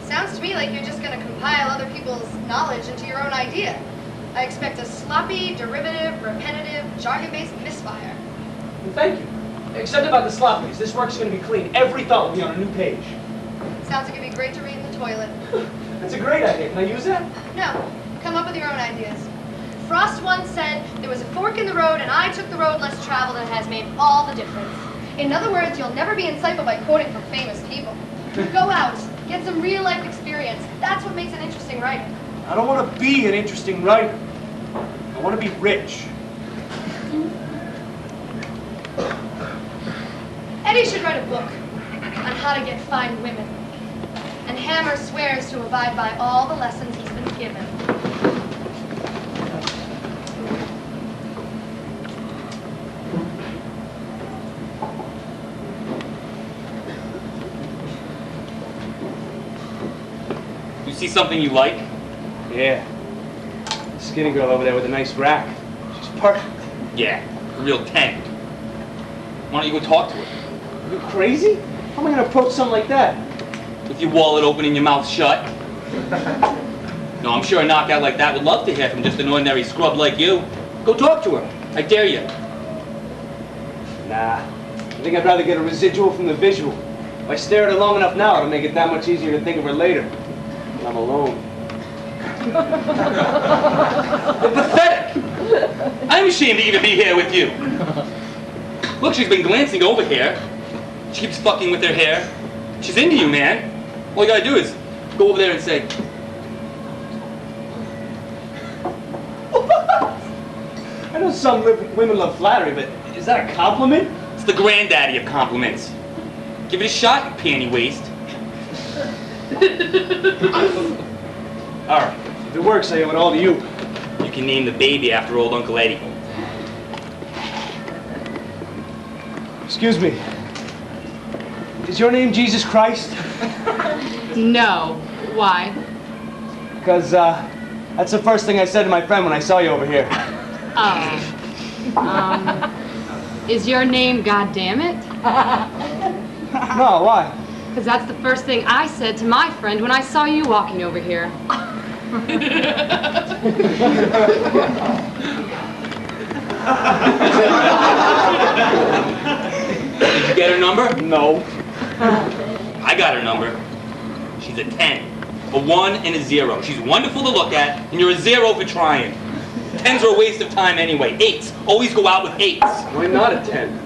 Speaker 6: Sounds to me like you're just going to compile other people's knowledge into your own idea. I expect a sloppy, derivative, repetitive, jargon-based misfire.
Speaker 1: Well, thank you. Except about the sloppies. This work's going to be clean. Every thought will be on a new page.
Speaker 6: Sounds like it'd be great to read in the toilet.
Speaker 1: That's a great idea. Can I use that?
Speaker 6: No, come up with your own ideas. Frost once said, there was a fork in the road and I took the road less traveled and it has made all the difference. In other words, you'll never be insightful by quoting from famous people. Go out, get some real-life experience. That's what makes an interesting writer.
Speaker 1: I don't want to be an interesting writer. I want to be rich.
Speaker 6: Eddie should write a book on how to get fine women. And Hammer swears to abide by all the lessons he's been given.
Speaker 2: You see something you like?
Speaker 1: Yeah. The skinny girl over there with a nice rack. She's perfect.
Speaker 2: Yeah, a real 10. Why don't you go talk to her?
Speaker 1: Are you crazy? How am I going to approach something like that?
Speaker 2: With your wallet open and your mouth shut? No, I'm sure a knockout like that would love to hear from just an ordinary scrub like you. Go talk to her. I dare you.
Speaker 1: Nah. I think I'd rather get a residual from the visual. If I stare at her long enough now, it'll make it that much easier to think of her later. When I'm alone.
Speaker 2: You're pathetic! I'm ashamed to even be here with you. Look, she's been glancing over here. She keeps fucking with her hair. She's into you, man. All you gotta do is go over there and say,
Speaker 1: I know some women love flattery, but is that a compliment?
Speaker 2: it's the granddaddy of compliments. Give it a shot, you panty waist.
Speaker 1: All right. If it works, I owe it all to you.
Speaker 2: You can name the baby after old Uncle Eddie.
Speaker 1: Excuse me. Is your name Jesus Christ?
Speaker 9: No. Why?
Speaker 1: Because that's the first thing I said to my friend when I saw you over here.
Speaker 9: Oh. Is your name Goddammit?
Speaker 1: No, why?
Speaker 9: Because that's the first thing I said to my friend when I saw you walking over here.
Speaker 2: Did you get her number?
Speaker 1: No.
Speaker 2: I got her number. She's a 10. A 1 and a 0. She's wonderful to look at, and you're a 0 for trying. 10s are a waste of time anyway. 8s. Always go out with 8s.
Speaker 1: Why not a 10?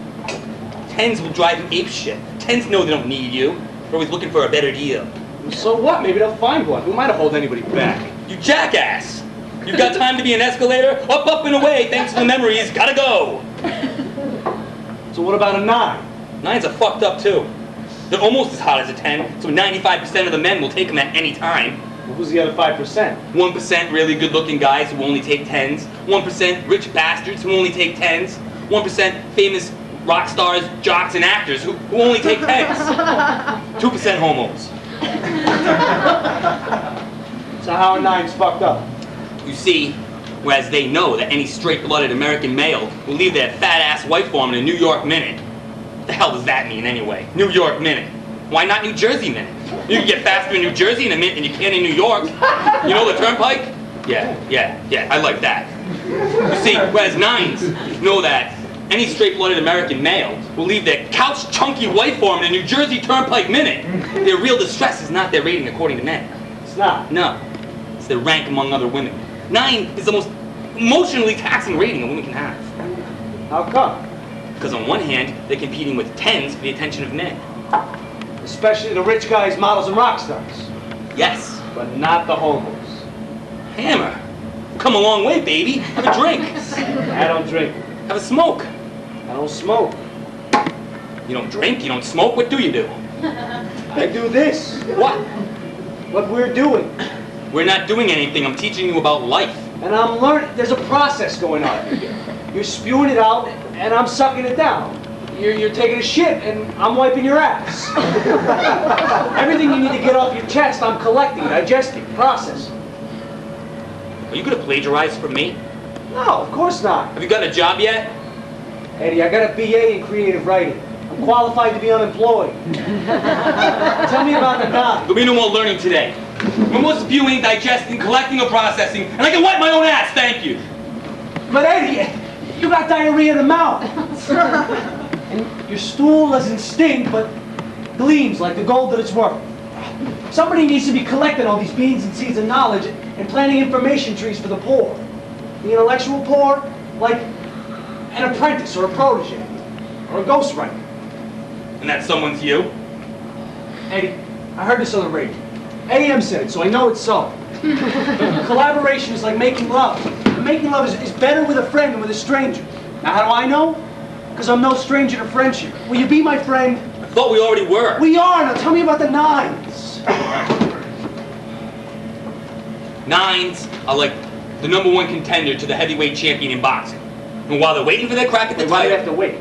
Speaker 2: 10s will drive you ape shit. 10s know they don't need you. They're always looking for a better deal.
Speaker 1: So what? Maybe they'll find one. Who might have hold anybody back?
Speaker 2: You jackass! You've got time to be an escalator? Up, up, and away. Thanks for the memories. Gotta go.
Speaker 1: So what about a 9?
Speaker 2: 9s are fucked up too. They're almost as hot as a 10, so 95% of the men will take them at any time.
Speaker 1: Well, who's the other 5%?
Speaker 2: 1% really good-looking guys who only take 10s. 1% rich bastards who only take 10s. 1% famous rock stars, jocks, and actors who only take 10s. 2% homos.
Speaker 1: So how are 9s fucked up?
Speaker 2: You see, whereas they know that any straight-blooded American male will leave their fat-ass wife for him in a New York minute. What the hell does that mean anyway? New York minute. Why not New Jersey minute? You can get faster in New Jersey in a minute than you can in New York. You know the turnpike? Yeah, I like that. You see, whereas 9s know that any straight-blooded American male will leave their couch-chunky wife for him in a New Jersey turnpike minute. Their real distress is not their rating according to men.
Speaker 1: It's not.
Speaker 2: No, it's their rank among other women. 9 is the most emotionally taxing rating a woman can have.
Speaker 1: How come?
Speaker 2: Because on one hand, they're competing with 10s for the attention of men.
Speaker 1: Especially the rich guys, models, and rock stars.
Speaker 2: Yes.
Speaker 1: But not the homos.
Speaker 2: Hammer, come a long way, baby. Have a drink.
Speaker 1: I don't drink.
Speaker 2: Have a smoke.
Speaker 1: I don't smoke.
Speaker 2: You don't drink, you don't smoke, what do you do?
Speaker 1: I do this.
Speaker 2: What?
Speaker 1: What we're doing.
Speaker 2: We're not doing anything. I'm teaching you about life.
Speaker 1: And I'm learning. There's a process going on here. You're spewing it out, and I'm sucking it down. You're taking a shit, and I'm wiping your ass. Everything you need to get off your chest, I'm collecting, digesting, processing.
Speaker 2: Are you going to plagiarize from me?
Speaker 1: No, of course not.
Speaker 2: Have you gotten a job yet?
Speaker 1: Eddie, I got a BA in creative writing. I'm qualified to be unemployed. Tell me about the guy.
Speaker 2: There'll be no more learning today. No more spewing, digesting, collecting, or processing, and I can wipe my own ass, thank you.
Speaker 1: But Eddie, you got diarrhea in the mouth. And your stool doesn't stink, but gleams like the gold that it's worth. Somebody needs to be collecting all these beans and seeds of knowledge and planting information trees for the poor. The intellectual poor, like an apprentice or a protege, or a ghostwriter.
Speaker 2: And that someone's you?
Speaker 1: Eddie, I heard this on the radio. AM said it, so I know it's so. Collaboration is like making love. And making love is better with a friend than with a stranger. Now, how do I know? Because I'm no stranger to friendship. Will you be my friend?
Speaker 2: I thought we already were.
Speaker 1: We are. Now tell me about the nines.
Speaker 2: Nines are like the #1 contender to the heavyweight champion in boxing. And while they're waiting for their crack at the
Speaker 1: Why do you
Speaker 2: title,
Speaker 1: have to wait?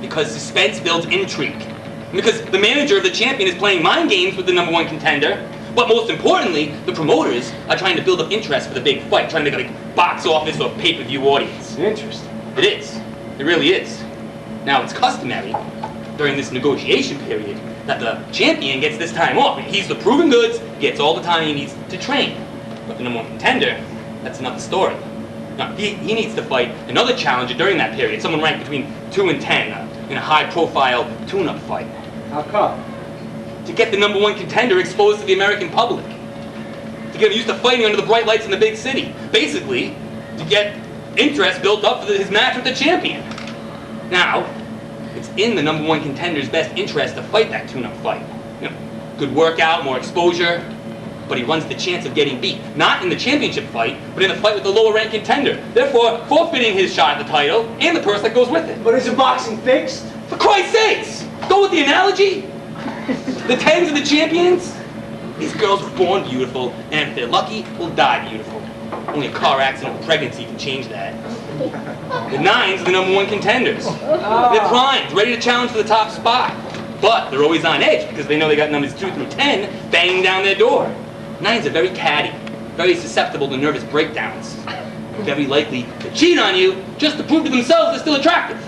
Speaker 2: because suspense builds intrigue. And because the manager of the champion is playing mind games with the #1 contender. But most importantly, the promoters are trying to build up interest for the big fight, trying to get like box office or pay-per-view audience.
Speaker 1: Interesting.
Speaker 2: It is. It really is. Now, it's customary during this negotiation period that the champion gets this time off. He's the proven goods, gets all the time he needs to train. But the #1 contender, that's another story. Now, he needs to fight another challenger during that period, someone ranked between 2 and 10 in a high-profile tune-up fight.
Speaker 1: How come?
Speaker 2: To get the #1 contender exposed to the American public. To get him used to fighting under the bright lights in the big city. Basically, to get interest built up for his match with the champion. Now, it's in the #1 contender's best interest to fight that tune-up fight. You know, good workout, more exposure, but he runs the chance of getting beat. Not in the championship fight, but in the fight with the lower-ranked contender. Therefore, forfeiting his shot at the title and the purse that goes with it.
Speaker 1: But isn't boxing fixed?
Speaker 2: For Christ's sakes! Go with the analogy! The 10s of the champions? These girls were born beautiful, and if they're lucky, will die beautiful. Only a car accident or pregnancy can change that. The 9s are the #1 contenders. They're primed, ready to challenge for the top spot. But they're always on edge because they know they got numbers 2 through 10 banging down their door. 9s are very catty, very susceptible to nervous breakdowns. Very likely to cheat on you just to prove to themselves they're still attractive.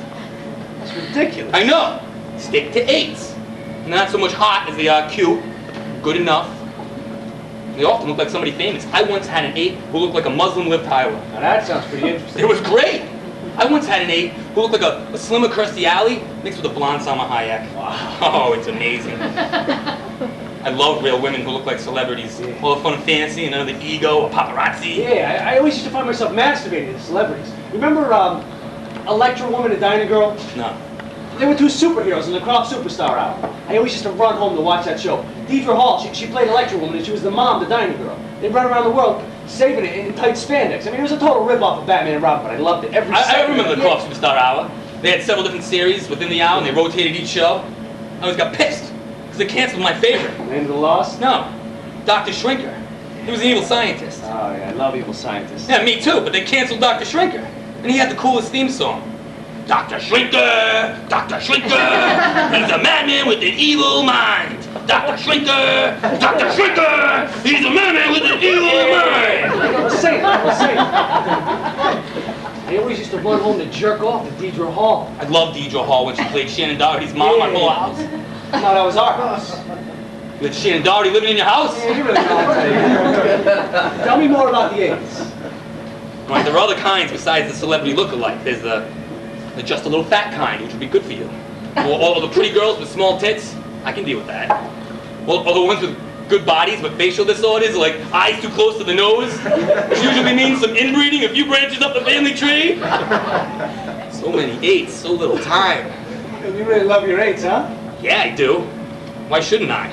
Speaker 1: That's ridiculous.
Speaker 2: I know. Stick to 8s. Not so much hot as they are cute, good enough. They often look like somebody famous. I once had an 8 who looked like a Muslim Liv Tyler.
Speaker 1: Now that sounds pretty interesting.
Speaker 2: It was great. I once had an 8 who looked like a slimmer Kirstie Alley mixed with a blonde Salma Hayek.
Speaker 1: Wow.
Speaker 2: Oh, it's amazing. I love real women who look like celebrities. All the fun and fantasy and none of the ego or paparazzi.
Speaker 1: Yeah, I always used to find myself masturbating to celebrities. Remember Electra Woman and Dinah Girl?
Speaker 2: No.
Speaker 1: They were 2 superheroes in the Crop Superstar hour. I always used to run home to watch that show. Deidre Hall, she played Electra Woman and she was the mom to Dinah Girl. They'd run around the world saving it in tight spandex. I mean, it was a total rip-off of Batman and Robin, but I loved it every
Speaker 2: I
Speaker 1: second.
Speaker 2: remember the Crop Superstar Hour. They had several different series within the hour and they rotated each show. I always got pissed because they canceled my favorite.
Speaker 1: Land of the Lost?
Speaker 2: No, Dr. Shrinker. He was an evil scientist.
Speaker 1: Oh, yeah, I love evil scientists.
Speaker 2: Yeah, me too, but they canceled Dr. Shrinker. And he had the coolest theme song. Dr. Shrinker, Dr. Shrinker, he's a madman with an evil mind. Dr. Shrinker, Dr. Shrinker, he's a madman with an evil mind.
Speaker 1: I was saying. I always used to run home to jerk off to Deidre Hall.
Speaker 2: I loved Deidre Hall when she played Shannon Doherty's mom on Full House.
Speaker 1: No, that was our house.
Speaker 2: You had Shannon Doherty living in your house?
Speaker 1: Yeah, you really know. Tell me more about the 8s.
Speaker 2: Right, there are other kinds besides the celebrity look-alike. There's the just a little fat kind, which would be good for you. Or the pretty girls with small tits. I can deal with that. Or the ones with good bodies but facial disorders, like eyes too close to the nose, which usually means some inbreeding a few branches up the family tree. So many 8s, so little time.
Speaker 1: You really love your 8s, huh?
Speaker 2: Yeah, I do. Why shouldn't I?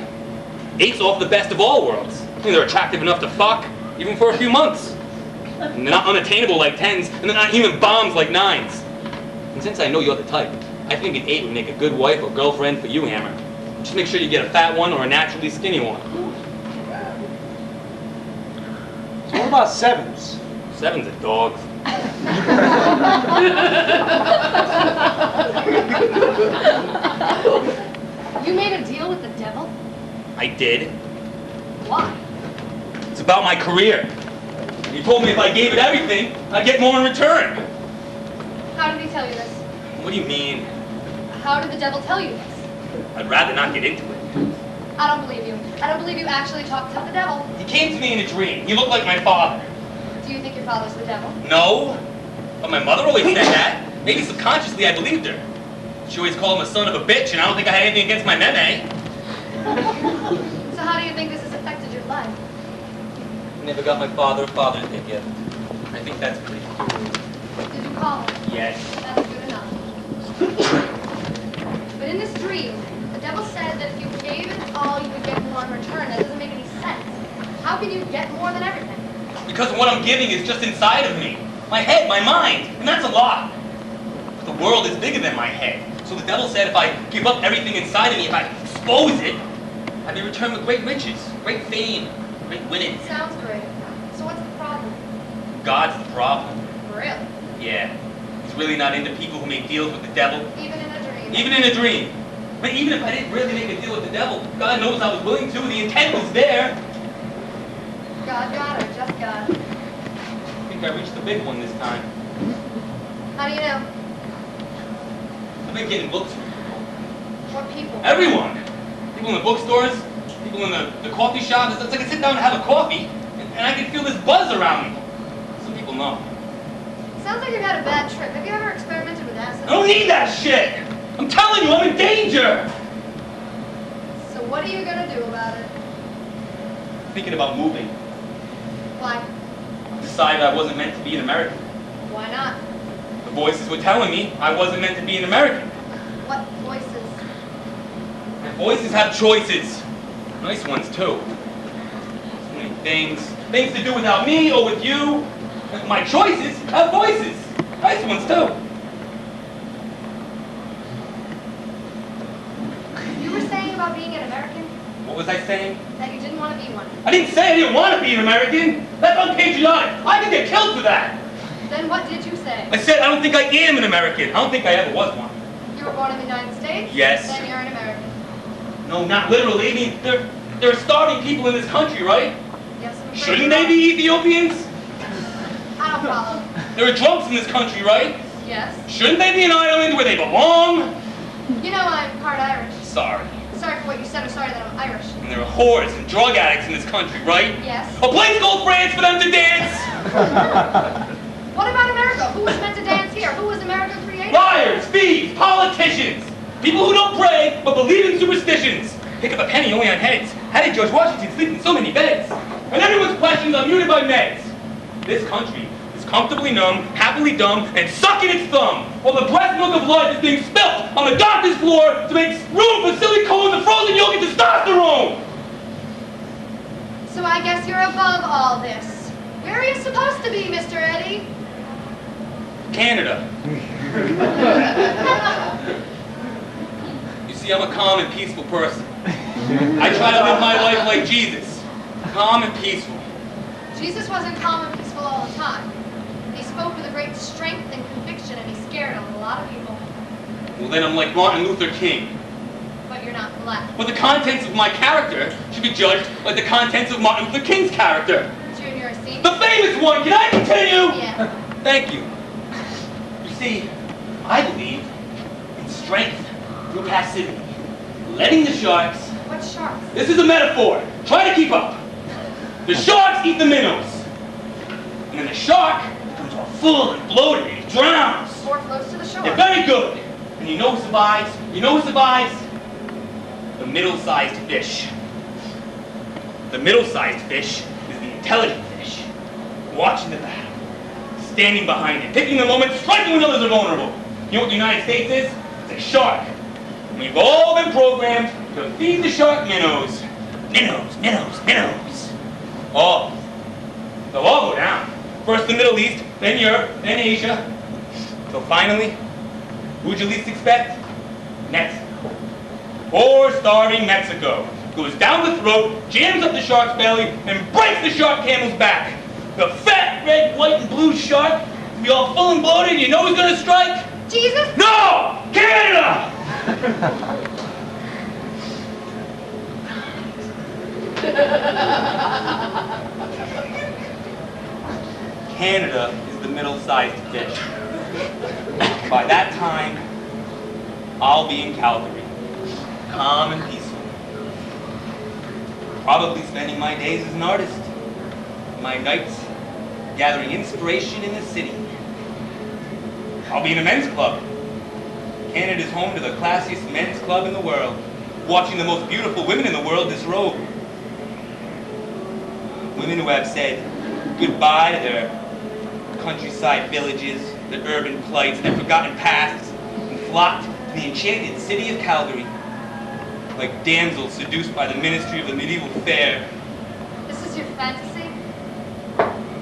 Speaker 2: 8s offer the best of all worlds. I mean, they're attractive enough to fuck, even for a few months. And they're not unattainable like 10s, and they're not human bombs like 9s. And since I know you're the type, I think an 8 would make a good wife or girlfriend for you, Hammer. Just make sure you get a fat one or a naturally skinny one.
Speaker 1: So what about sevens?
Speaker 2: Seven's a dog.
Speaker 6: You made a deal with the devil?
Speaker 2: I did.
Speaker 6: Why?
Speaker 2: It's about my career. He told me if I gave it everything, I'd get more in return.
Speaker 6: How did he tell you this?
Speaker 2: What do you mean?
Speaker 6: How did the devil tell you this?
Speaker 2: I'd rather not get into it.
Speaker 6: I don't believe you. I don't believe you actually talked to the devil.
Speaker 2: He came to me in a dream. He looked like my father.
Speaker 6: Do you think your father's the devil?
Speaker 2: No, but my mother always said that. Maybe subconsciously I believed her. She always called him a son of a bitch, and I don't think I had anything against my meme.
Speaker 6: So how do you think this has affected your life?
Speaker 2: I never got my father a Father's Day gift. I think that's pretty cool.
Speaker 6: Did you call him?
Speaker 2: Yes.
Speaker 6: That's good enough. But in this dream, the devil said that if you gave it all, you would get more in return. That doesn't make any sense. How can you get more than everything?
Speaker 2: Because what I'm giving is just inside of me. My head, my mind, and that's a lot. But the world is bigger than my head. So the devil said if I give up everything inside of me, if I expose it, I'd be returned with great riches, great fame, great winning.
Speaker 6: Sounds great. So what's the problem?
Speaker 2: God's the problem.
Speaker 6: Really?
Speaker 2: Yeah. He's really not into people who make deals with the devil.
Speaker 6: Even in a dream?
Speaker 2: Even in a dream. But even if I didn't really make a deal with the devil, God knows I was willing to. The intent was there.
Speaker 6: God got her, just God.
Speaker 2: I think I reached the big one this time.
Speaker 6: How do you know?
Speaker 2: I've been getting looks from people.
Speaker 6: What people?
Speaker 2: Everyone. People in the bookstores, people in the coffee shops. It's like I sit down to have a coffee, and I can feel this buzz around me. Some people know.
Speaker 6: Sounds like you've had a bad trip. Have you ever experimented with acid?
Speaker 2: I don't need that shit! I'm telling you, I'm in danger!
Speaker 6: So what are you gonna do about it?
Speaker 2: Thinking about moving.
Speaker 6: Why?
Speaker 2: Decided I wasn't meant to be an American.
Speaker 6: Why not?
Speaker 2: The voices were telling me I wasn't meant to be an American.
Speaker 6: What voices?
Speaker 2: And voices have choices. Nice ones, too. So many things. Things to do without me or with you. And my choices have voices. Nice ones, too.
Speaker 6: You were saying about being an American?
Speaker 2: What was I saying?
Speaker 6: That you didn't want to be one.
Speaker 2: I didn't say I didn't want to be an American. That's unpatriotic. I could get killed for that.
Speaker 6: Then what did you say?
Speaker 2: I said I don't think I am an American. I don't think I ever was one.
Speaker 6: You were born in the United States?
Speaker 2: Yes.
Speaker 6: Then you're an American.
Speaker 2: No, not literally. I mean, there are starving people in this country, right?
Speaker 6: Yes, I'm afraid
Speaker 2: Shouldn't
Speaker 6: you're
Speaker 2: they
Speaker 6: wrong.
Speaker 2: be Ethiopians?
Speaker 6: I don't follow.
Speaker 2: There are drunks in this country, right?
Speaker 6: Yes.
Speaker 2: Shouldn't they be an island where they belong?
Speaker 6: You know I'm part Irish.
Speaker 2: Sorry.
Speaker 6: Sorry for what you said, or sorry that I'm Irish.
Speaker 2: And there are whores and drug addicts in this country, right?
Speaker 6: Yes.
Speaker 2: A place called France for them to dance!
Speaker 6: What about America? Who was meant to dance here? Who was America created?
Speaker 2: Liars, thieves, politicians! People who don't pray, but believe in superstitions. Pick up a penny only on heads. How did George Washington sleep in so many beds? And everyone's questions are muted by meds. This country is comfortably numb, happily dumb, and sucking its thumb, while the breast milk of life is being spilt on the doctor's floor to make room for silicone and frozen yogurt testosterone!
Speaker 6: So I guess you're above all this. Where are you supposed to be, Mr. Eddie?
Speaker 2: Canada. You see, I'm a calm and peaceful person. I try to live my life like Jesus. Calm and peaceful.
Speaker 6: Jesus wasn't calm and peaceful all the time. He spoke with a great strength and conviction, and he scared a lot of people.
Speaker 2: Well, then I'm like Martin Luther King.
Speaker 6: But you're not black.
Speaker 2: But the contents of my character should be judged like the contents of Martin Luther King's character.
Speaker 6: Junior, see?
Speaker 2: The famous one! Can I continue?
Speaker 6: Yeah.
Speaker 2: Thank you. You see, I believe in strength through passivity. Letting the sharks...
Speaker 6: What sharks?
Speaker 2: This is a metaphor. Try to keep up. The sharks eat the minnows. And then the shark becomes all full and bloated and he drowns.
Speaker 6: Or floats to the shore.
Speaker 2: They're very good. And you know who survives? You know who survives? The middle-sized fish. The middle-sized fish is the intelligent fish. Watching the battle. Standing behind it. Picking the moment, striking when others are vulnerable. You know what the United States is? It's a shark. And we've all been programmed to feed the shark minnows. Minnows, minnows, minnows. All. They'll all go down. First the Middle East, then Europe, then Asia. So finally, who'd you least expect? Mexico. Poor starving Mexico goes down the throat, jams up the shark's belly, and breaks the shark camel's back. The fat, red, white, and blue shark will be all full and bloated, and you know who's gonna strike?
Speaker 6: Jesus?
Speaker 2: No! Canada! Canada is the middle-sized fish. By that time, I'll be in Calgary, calm and peaceful. Probably spending my days as an artist, my nights gathering inspiration in the city. I'll be in a men's club. Canada's home to the classiest men's club in the world, watching the most beautiful women in the world disrobe. Women who have said goodbye to their countryside villages, their urban plights, their forgotten pasts, and flocked to the enchanted city of Calgary, like damsels seduced by the ministry of the medieval fair.
Speaker 6: This is your fantasy?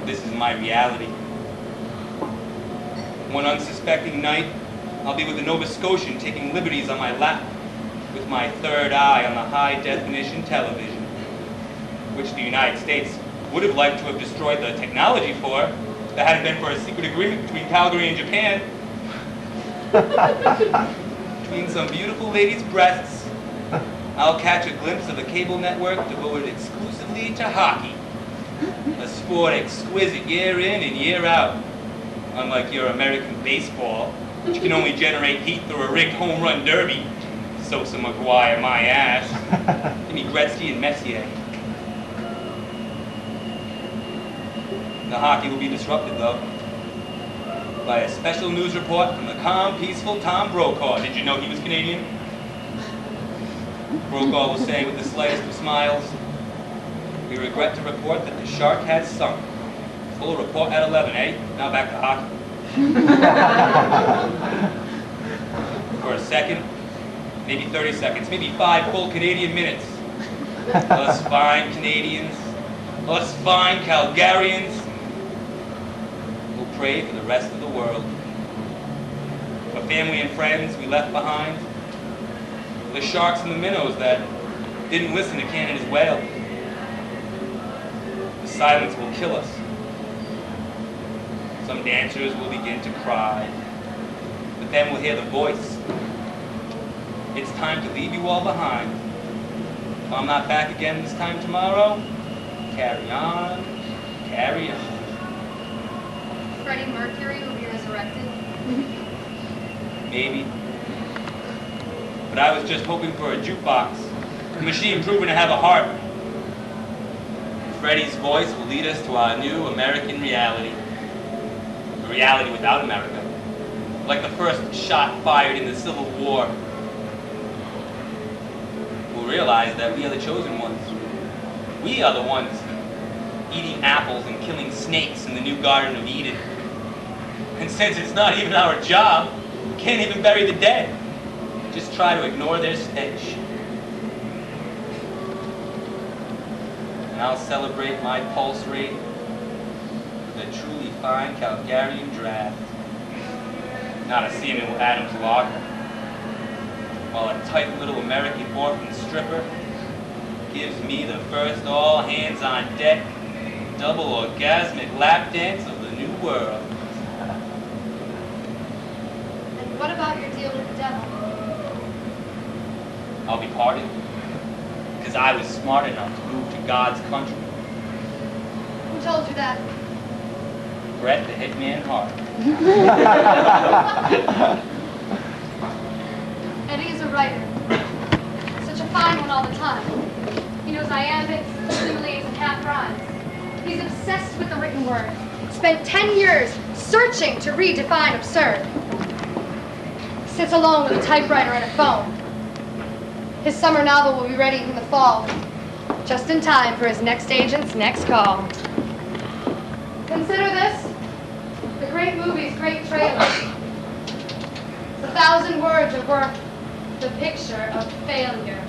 Speaker 2: This is my reality. One unsuspecting night, I'll be with a Nova Scotian taking liberties on my lap, with my third eye on the high-definition television, which the United States would have liked to have destroyed the technology for, if it hadn't been for a secret agreement between Calgary and Japan. Between some beautiful ladies' breasts, I'll catch a glimpse of a cable network devoted exclusively to hockey, a sport exquisite year in and year out, unlike your American baseball, which can only generate heat through a rigged home run derby. Sosa, McGuire, my ass. Give me Gretzky and Messier. The hockey will be disrupted, though, by a special news report from the calm, peaceful Tom Brokaw. Did you know he was Canadian? Brokaw will say with the slightest of smiles, "We regret to report that the shark has sunk." Full report at 11, eh? Now back to hockey. For a second, maybe 30 seconds, maybe 5 full Canadian minutes. Us fine Canadians, us fine Calgarians, will pray for the rest of the world. For family and friends we left behind, the sharks and the minnows that didn't listen to Canada's wail. The silence will kill us. Some dancers will begin to cry, but then we'll hear the voice. It's time to leave you all behind. If I'm not back again this time tomorrow, carry on, carry on.
Speaker 6: Freddie Mercury will be resurrected?
Speaker 2: Maybe. But I was just hoping for a jukebox, a machine proven to have a heart. Freddie's voice will lead us to our new American reality. A reality without America. Like the first shot fired in the Civil War. We'll realize that we are the chosen ones. We are the ones eating apples and killing snakes in the new Garden of Eden. And since it's not even our job, we can't even bury the dead. Just try to ignore their stench. And I'll celebrate my pulse rate with a truly fine Calgarian draft. Not a Samuel Adams lager. While a tight little American orphan stripper gives me the first all hands on deck, double orgasmic lap dance of the new world.
Speaker 6: And what about your deal with the devil?
Speaker 2: I'll be pardoned, because I was smart enough to move to God's country.
Speaker 6: Who told you that?
Speaker 2: Bret the Hitman Hart.
Speaker 6: Eddie is a writer. Such a fine one all the time. He knows iambics, similes, and half rhymes. He's obsessed with the written word. Spent 10 years searching to redefine absurd. Sits alone with a typewriter and a phone. His summer novel will be ready in the fall, just in time for his next agent's next call. Consider this the great movie's great trailer. 1,000 words are worth the picture of failure.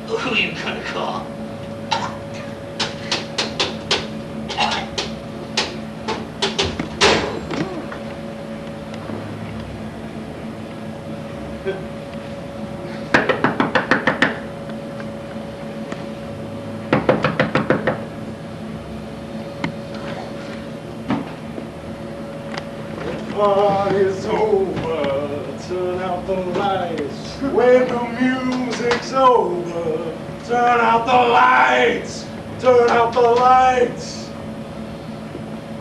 Speaker 10: Who you gonna call?
Speaker 1: Party's over, turn out the lights. When the music's over, turn out the lights. Turn out the lights.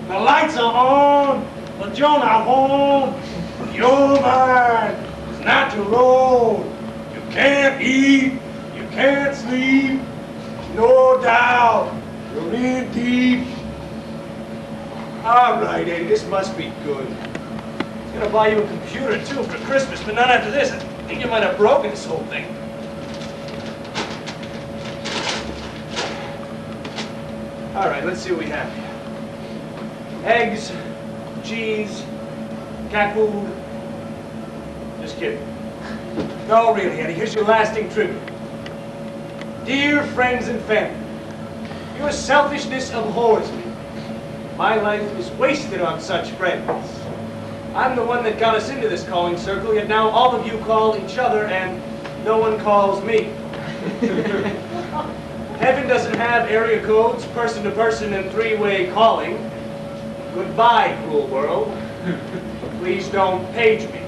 Speaker 1: The lights are on, but you're not home. Your mind is not your own. You can't eat, you can't sleep. No doubt, you're in deep. All right, Eddie, this must be good. I'm gonna buy you a computer too for Christmas, but not after this. I think you might have broken this whole thing. All right, let's see what we have here. Eggs, cheese, cat food. Just kidding. No, really, Eddie, here's your lasting tribute. Dear friends and family, your selfishness abhors me. My life is wasted on such friends. I'm the one that got us into this calling circle, yet now all of you call each other and no one calls me. Heaven doesn't have area codes, person to person, and three-way calling. Goodbye, cruel world. Please don't page me.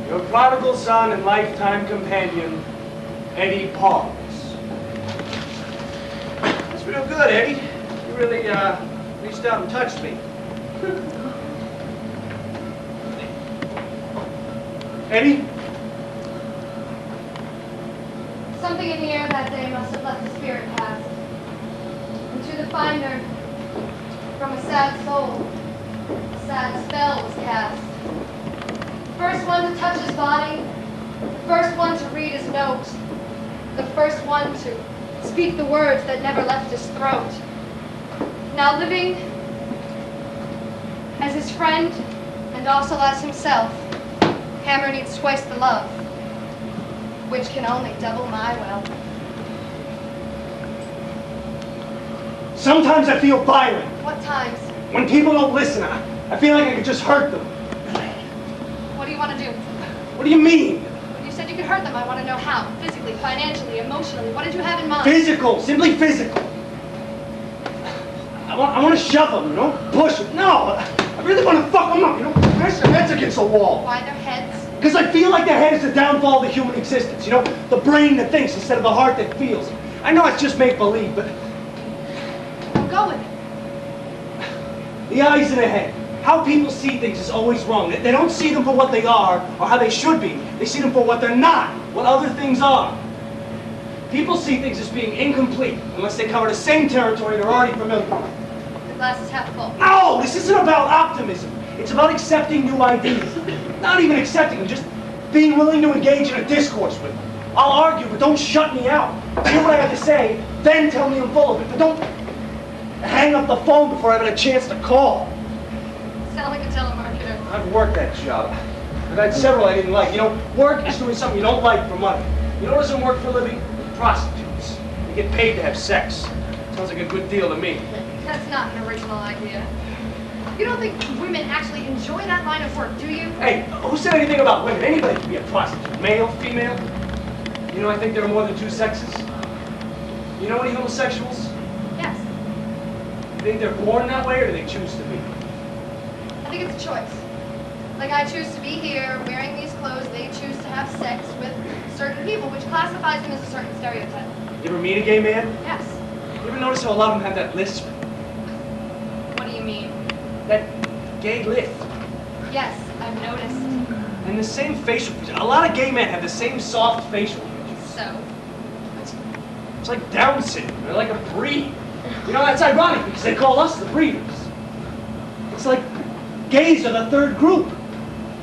Speaker 1: Your prodigal son and lifetime companion, Eddie Parks. That's real good, Eddie. You really reached out and touched me. Eddie?
Speaker 6: Something in the air that day must have let the spirit pass. And to the finder, from a sad soul, a sad spell was cast. First one to touch his body, the first one to read his note, the first one to speak the words that never left his throat. Now living as his friend and also as himself, Hammer needs twice the love, which can only double my wealth.
Speaker 1: Sometimes I feel violent.
Speaker 6: What times?
Speaker 1: When people don't listen, I feel like I could just hurt them.
Speaker 6: What do you want to do?
Speaker 1: What do you mean?
Speaker 6: You said you could hurt them. I want to know how. Physically, financially, emotionally. What did you have in mind?
Speaker 1: Physical, simply physical. I want to shove them, you know? Push them. No, I really want to fuck them up, you know? Press their heads against the wall.
Speaker 6: Why their heads?
Speaker 1: Because I feel like their head is the downfall of the human existence, you know? The brain that thinks instead of the heart that feels. I know it's just make-believe, but...
Speaker 6: Well, go with it.
Speaker 1: The eyes in the head. How people see things is always wrong. They don't see them for what they are or how they should be. They see them for what they're not, what other things are. People see things as being incomplete unless they cover the same territory they're already familiar with.
Speaker 6: The glass is half full.
Speaker 1: No, this isn't about optimism. It's about accepting new ideas. Not even accepting them, just being willing to engage in a discourse with them. I'll argue, but don't shut me out. Hear what I have to say, then tell me I'm full of it. But don't hang up the phone before I have a chance to call.
Speaker 6: Sound like a telemarketer.
Speaker 1: I've worked that job. I've had several I didn't like. You know, work is doing something you don't like for money. You know what doesn't work for a living? Prostitutes. They get paid to have sex. Sounds like a good deal to me.
Speaker 6: That's not an original idea. You don't think women actually enjoy that line of work, do you?
Speaker 1: Hey, who said anything about women? Anybody can be a prostitute. Male, female. You know, I think there are more than two sexes. You know any homosexuals?
Speaker 6: Yes.
Speaker 1: You think they're born that way or do they choose to be?
Speaker 6: I think it's a choice. Like I choose to be here wearing these clothes, they choose to have sex with certain people, which classifies them as a certain stereotype.
Speaker 1: You ever meet a gay man?
Speaker 6: Yes.
Speaker 1: You ever notice how a lot of them have that lisp?
Speaker 6: What do you mean?
Speaker 1: That gay lift.
Speaker 6: Yes, I've noticed.
Speaker 1: And the same facial features. A lot of gay men have the same soft facial features.
Speaker 6: So?
Speaker 1: It's like Down syndrome. They're like a breed. You know, that's ironic because they call us the breeders. It's like gays are the third group.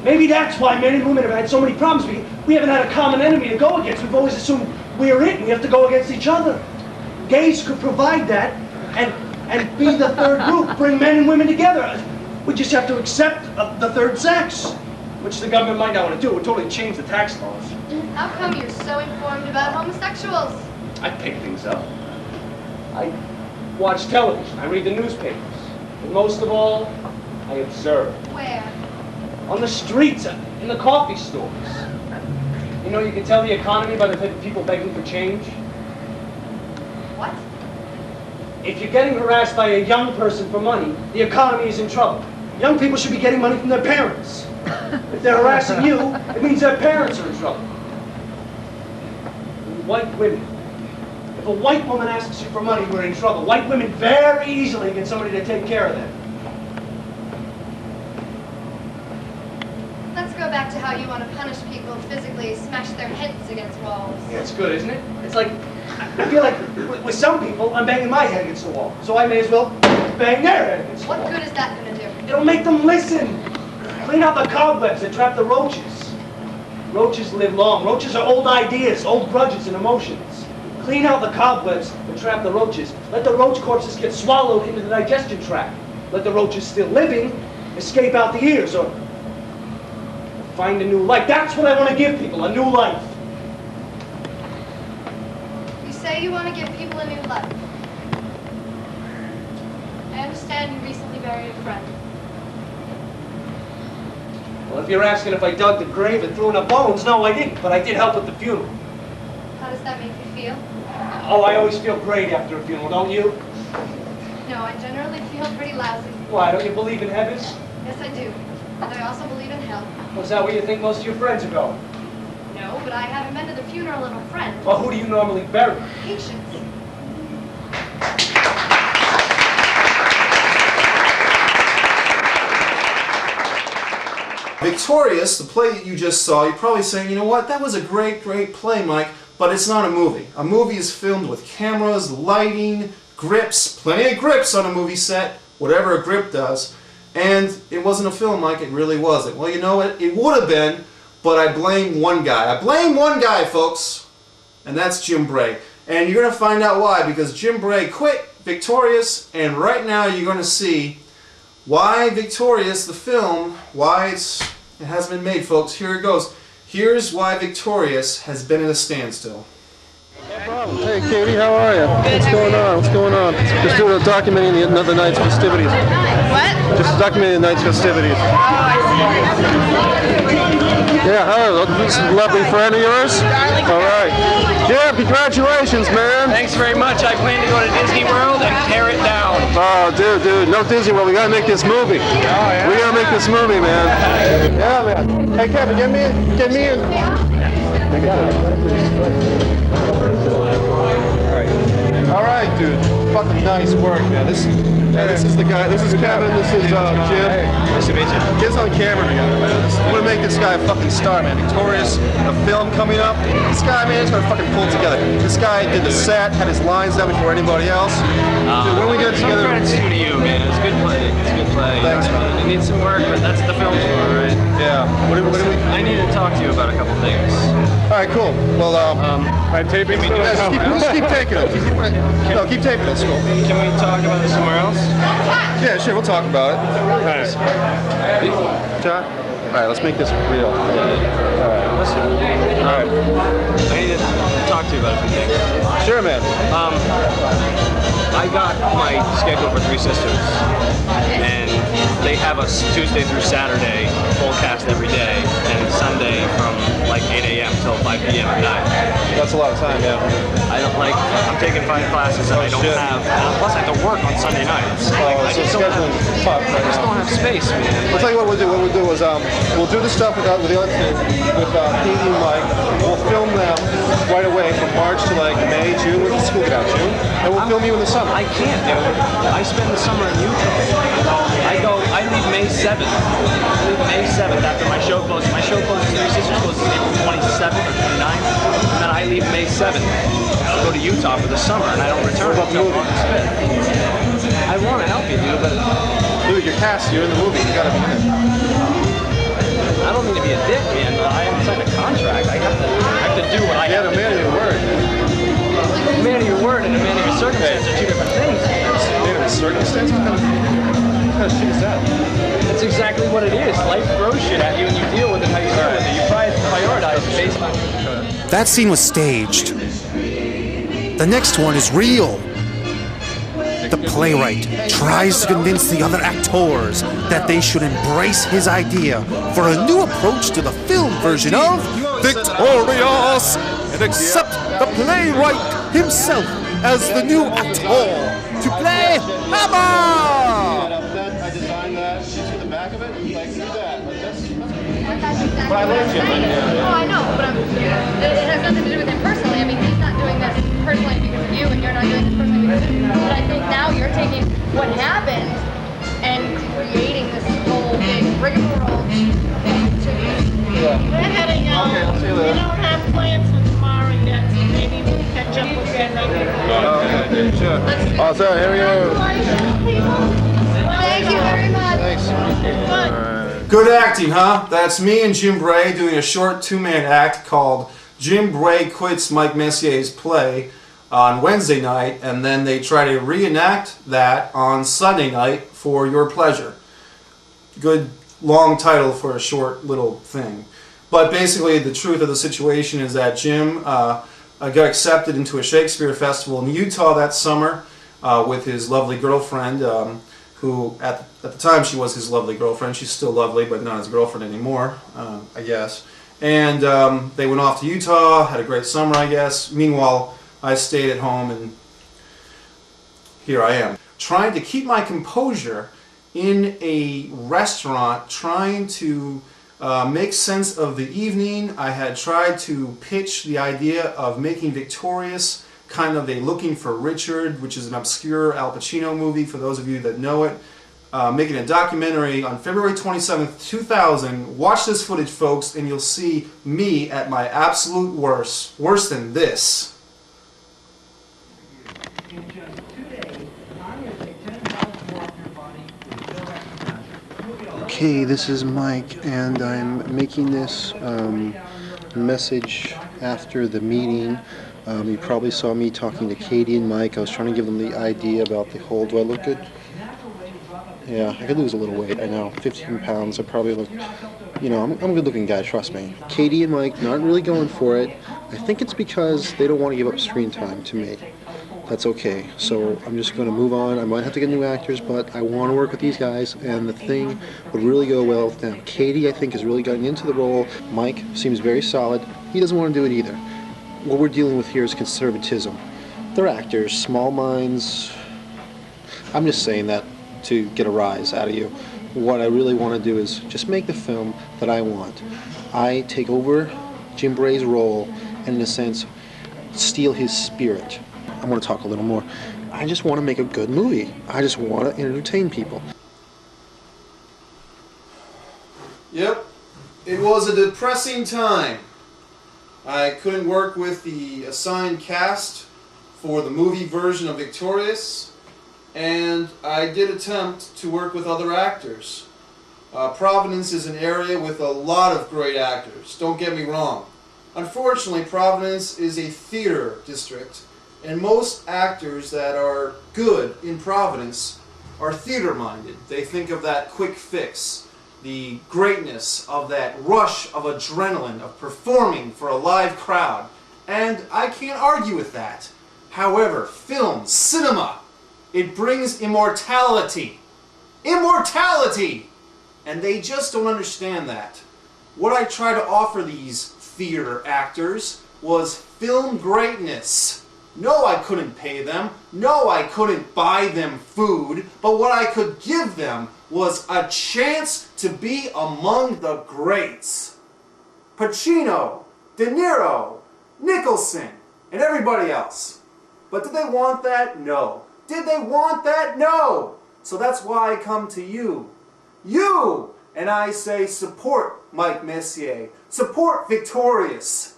Speaker 1: Maybe that's why men and women have had so many problems. We haven't had a common enemy to go against. We've always assumed we're it and we have to go against each other. Gays could provide that and be the third group, bring men and women together. We just have to accept the third sex, which the government might not want to do. It would totally change the tax laws.
Speaker 6: How come you're so informed about homosexuals?
Speaker 1: I pick things up. I watch television. I read the newspapers. But most of all, I observe.
Speaker 6: Where?
Speaker 1: On the streets, in the coffee stores. You know, you can tell the economy by the type of people begging for change.
Speaker 6: What?
Speaker 1: If you're getting harassed by a young person for money, the economy is in trouble. Young people should be getting money from their parents. If they're harassing you, it means their parents are in trouble. White women. If a white woman asks you for money, we're in trouble. White women very easily get somebody to take care of them.
Speaker 6: Let's go back to how you want to punish people physically, smash their heads against walls.
Speaker 1: Yeah, it's good, isn't it? It's like, I feel like with some people, I'm banging my head against the wall. So I may as well bang their head against the wall.
Speaker 6: What good is that going to do?
Speaker 1: It'll make them listen. Clean out the cobwebs that trap the roaches. Roaches live long. Roaches are old ideas, old grudges and emotions. Clean out the cobwebs that trap the roaches. Let the roach corpses get swallowed into the digestion tract. Let the roaches still living escape out the ears or find a new life. That's what I want to give people, a new life.
Speaker 6: You say you want to give people a new life. I understand you recently buried a friend.
Speaker 1: Well, if you're asking if I dug the grave and threw in the bones, no, I didn't, but I did help with the funeral.
Speaker 6: How does that make you feel?
Speaker 1: Oh, I always feel great after a funeral, don't you?
Speaker 6: No, I generally feel pretty lousy.
Speaker 1: Why, don't you believe in heaven?
Speaker 6: Yes, I do. And I also believe in hell.
Speaker 1: Was that where you think most of your friends are going?
Speaker 6: No, but I haven't been to the funeral of a friend.
Speaker 1: Well, who do you normally bury?
Speaker 6: Patience.
Speaker 5: Victorious, the play that you just saw, you're probably saying, you know what, that was a great, great play, Mike, but it's not a movie. A movie is filmed with cameras, lighting, grips, plenty of grips on a movie set, whatever a grip does, and it wasn't a film, Mike, it really wasn't. Well, you know what, it would have been, but I blame one guy. I blame one guy, folks, and that's Jim Bray. And you're going to find out why, because Jim Bray quit Victorious, and right now you're going to see why Victorious, the film, why it hasn't been made, folks. Here it goes. Here's why Victorious has been at a standstill.
Speaker 8: No problem. Hey, Katie, how are you? What's going on? What's going on? Just doing a documenting the night's festivities.
Speaker 3: What?
Speaker 8: Just documenting the night's festivities.
Speaker 3: Oh, I see.
Speaker 8: Yeah, hello. This is a lovely friend of yours?
Speaker 3: Darling.
Speaker 8: All right. Yeah, congratulations, man.
Speaker 1: Thanks very much. I plan to go to Disney World and tear it down.
Speaker 8: Oh, dude, no Disney World. We gotta make this movie. Oh, yeah? We gotta make this movie, man. Yeah, man. Hey, Kevin, get me in. All right, dude. Fucking nice work, man. This is the guy. This is Kevin. This is Jim.
Speaker 1: Nice to meet you.
Speaker 8: Get us on camera together, man. We're gonna make this guy a fucking star, man. Victorious, a film coming up. This guy, man, is gonna fucking pull it together. This guy did the set, had his lines done before anybody else. Dude, when we get together,
Speaker 10: Credits to you, man. It's a good play. It's a good play.
Speaker 8: Thanks, man.
Speaker 10: It needs some work, but that's what the film's for, right?
Speaker 8: yeah. What do we?
Speaker 10: I need to talk to you about a couple things.
Speaker 8: All right, cool. Well,
Speaker 10: I'm taping me.
Speaker 8: just keep taking it. No, keep taping it. It's cool.
Speaker 10: Can we talk about this somewhere else?
Speaker 8: Yeah, sure. We'll talk about it. John? All right, let's make this real.
Speaker 10: Listen. I need to talk to you about a few things.
Speaker 8: Sure, man.
Speaker 10: I got my schedule for Three Sisters, and they have us Tuesday through Saturday, full cast every day, and Sunday from like 8 a.m. till 5 p.m. at night.
Speaker 8: That's a lot of time, yeah.
Speaker 10: I don't like, I'm taking 5 classes and I don't
Speaker 8: shit.
Speaker 10: have, plus I have to work on Sunday nights.
Speaker 8: Oh,
Speaker 10: I
Speaker 8: so
Speaker 10: just don't have,
Speaker 8: scheduling's tough
Speaker 10: I
Speaker 8: right
Speaker 10: just
Speaker 8: now.
Speaker 10: don't have space, man.
Speaker 8: I'll tell you what we'll do. What we'll do is we'll do the stuff with the other two, with Katie and Mike. We'll film them right away from March to like May, June. When does school get out? June? And we'll film you in the summer.
Speaker 10: I can't, dude. I spend the summer in Utah. I leave May 7th. I leave May 7th after my show closes. My show closes, Three Sisters closes April 27th or 29th. And then I leave May 7th to go to Utah for the summer, and I don't return until August 5th. I want to help you, dude, but
Speaker 8: Dude, you're cast. You're in the movie. You gotta be in it.
Speaker 10: I don't mean to be a dick, man, but I haven't signed a contract. I have to do what I have to do.
Speaker 8: Yeah, a man of your word.
Speaker 10: A man of your word and a man of your circumstance are two different things.
Speaker 8: Man of his circumstance? What kind of shit is that?
Speaker 10: That's exactly what it is. Life throws shit at you and you deal with it how you deal with it. You prioritize based on
Speaker 11: That scene was staged. The next one is real. The playwright tries to convince the other actors that they should embrace his idea for a new approach to the film version of Victorious and accept the playwright himself as the new actor to play Hammer!
Speaker 8: I designed that. You see the back of it? Like, do that. Like, that's
Speaker 6: But I like it. Oh, I know, but it has nothing to do with him personally. I mean, he's not doing this personally because of you, and you're not doing this personally because of you. But I think now you're taking what happened and creating this whole big rigmarole to
Speaker 8: Yeah.
Speaker 12: We're heading out.
Speaker 8: Okay, I'll see you later.
Speaker 12: We don't have plans for tomorrow yet, so maybe we'll catch up again later.
Speaker 8: Okay, sure. Oh, so here we go.
Speaker 6: Thank you very much.
Speaker 8: Thanks.
Speaker 5: Good acting, huh? That's me and Jim Bray doing a short two-man act called Jim Bray Quits Mike Messier's Play on Wednesday night, and then they try to reenact that on Sunday night for your pleasure. Good long title for a short little thing. But basically the truth of the situation is that Jim got accepted into a Shakespeare festival in Utah that summer with his lovely girlfriend, who at the time she was his lovely girlfriend. She's still lovely, but not his girlfriend anymore, I guess. And they went off to Utah, had a great summer, I guess. Meanwhile, I stayed at home, and here I am, trying to keep my composure in a restaurant, trying to make sense of the evening. I had tried to pitch the idea of making Victorious kind of a Looking for Richard, which is an obscure Al Pacino movie for those of you that know it. Making a documentary on February 27th, 2000. Watch this footage, folks, and you'll see me at my absolute worst. Worse than this.
Speaker 4: Okay, this is Mike, and I'm making this message after the meeting. You probably saw me talking to Katie and Mike. I was trying to give them the idea about the whole, do I look good? Yeah, I could lose a little weight, I know, 15 pounds. I probably look, you know, I'm a good looking guy, trust me. Katie and Mike not really going for it. I think it's because they don't want to give up screen time to me. That's okay. So I'm just going to move on. I might have to get new actors, but I want to work with these guys, and the thing would really go well with them. Katie, I think, is really getting into the role. Mike seems very solid. He doesn't want to do it either. What we're dealing with here is conservatism. They're actors, small minds. I'm just saying that to get a rise out of you. What I really want to do is just make the film that I want. I take over Jim Bray's role and, in a sense, steal his spirit. I want to talk a little more. I just want to make a good movie. I just want to entertain people.
Speaker 5: Yep, it was a depressing time. I couldn't work with the assigned cast for the movie version of Victorious, and I did attempt to work with other actors. Providence is an area with a lot of great actors, don't get me wrong. Unfortunately, Providence is a theater district, and most actors that are good in Providence are theater-minded. They think of that quick fix, the greatness of that rush of adrenaline of performing for a live crowd, and I can't argue with that. However, film, cinema, it brings immortality. Immortality! And they just don't understand that. What I try to offer these theater actors was film greatness. No, I couldn't pay them. No, I couldn't buy them food. But what I could give them was a chance to be among the greats. Pacino, De Niro, Nicholson, and everybody else. But did they want that? No. Did they want that? No. So that's why I come to you. You! And I say support Mike Messier. Support Victorious.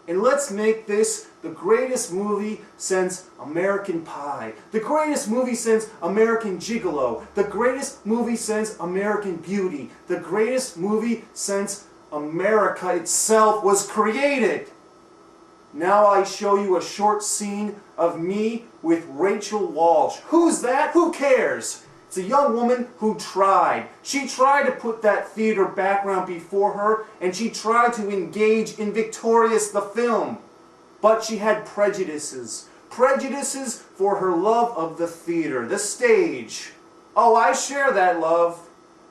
Speaker 5: And let's make this the greatest movie since American Pie. The greatest movie since American Gigolo. The greatest movie since American Beauty. The greatest movie since America itself was created. Now I show you a short scene of me with Rachel Walsh. Who's that? Who cares? It's a young woman who tried. She tried to put that theater background before her, and she tried to engage in Victorious the film. But she had prejudices. Prejudices for her love of the theater, the stage. Oh, I share that love,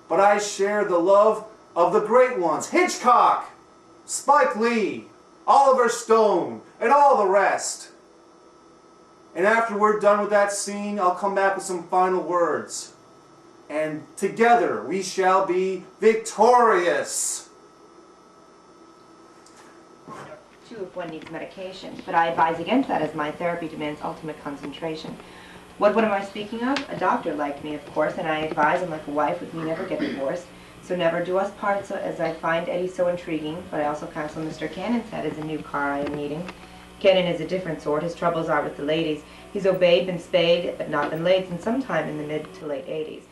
Speaker 5: but I share the love of the great ones. Hitchcock, Spike Lee, Oliver Stone, and all the rest. And after we're done with that scene, I'll come back with some final words. And together we shall be victorious.
Speaker 13: Too, if one needs medication, but I advise against that as my therapy demands ultimate concentration. What am I speaking of? A doctor like me, of course, and I advise him like a wife with me never get divorced. So never do us part, so as I find Eddie so intriguing, but I also counsel Mr. Cannon's head as a new car I am needing. Cannon is a different sort. His troubles are with the ladies. He's obeyed, been spayed, but not been laid since sometime in the mid to late 80s.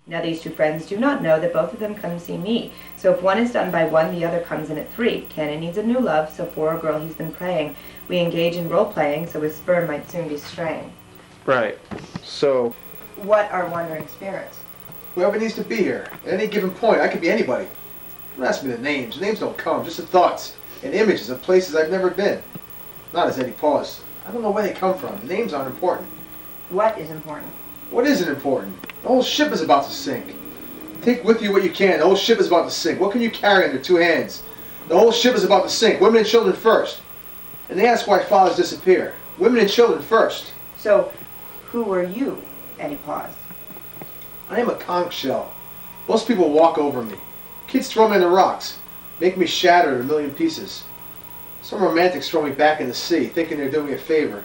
Speaker 13: Now these two friends do not know that both of them come to see me. So if one is done by 1, the other comes in at 3. Cannon needs a new love, so for a girl he's been praying. We engage in role-playing, so his sperm might soon be straying.
Speaker 14: Right. So...
Speaker 13: What are wandering spirits?
Speaker 14: Whoever needs to be here. At any given point, I could be anybody. Don't ask me the names. The names don't come, just the thoughts and images of places I've never been. Not as Eddie paused. I don't know where they come from. The names aren't important.
Speaker 13: What is important?
Speaker 14: What isn't important? The whole ship is about to sink. Take with you what you can. The whole ship is about to sink. What can you carry under 2 hands? The whole ship is about to sink. Women and children first. And they ask why fathers disappear. Women and children first.
Speaker 13: So, who are you? Eddie paused.
Speaker 14: I am a conch shell. Most people walk over me. Kids throw me in the rocks, make me shatter in a million pieces. Some romantics throw me back in the sea, thinking they're doing me a favor.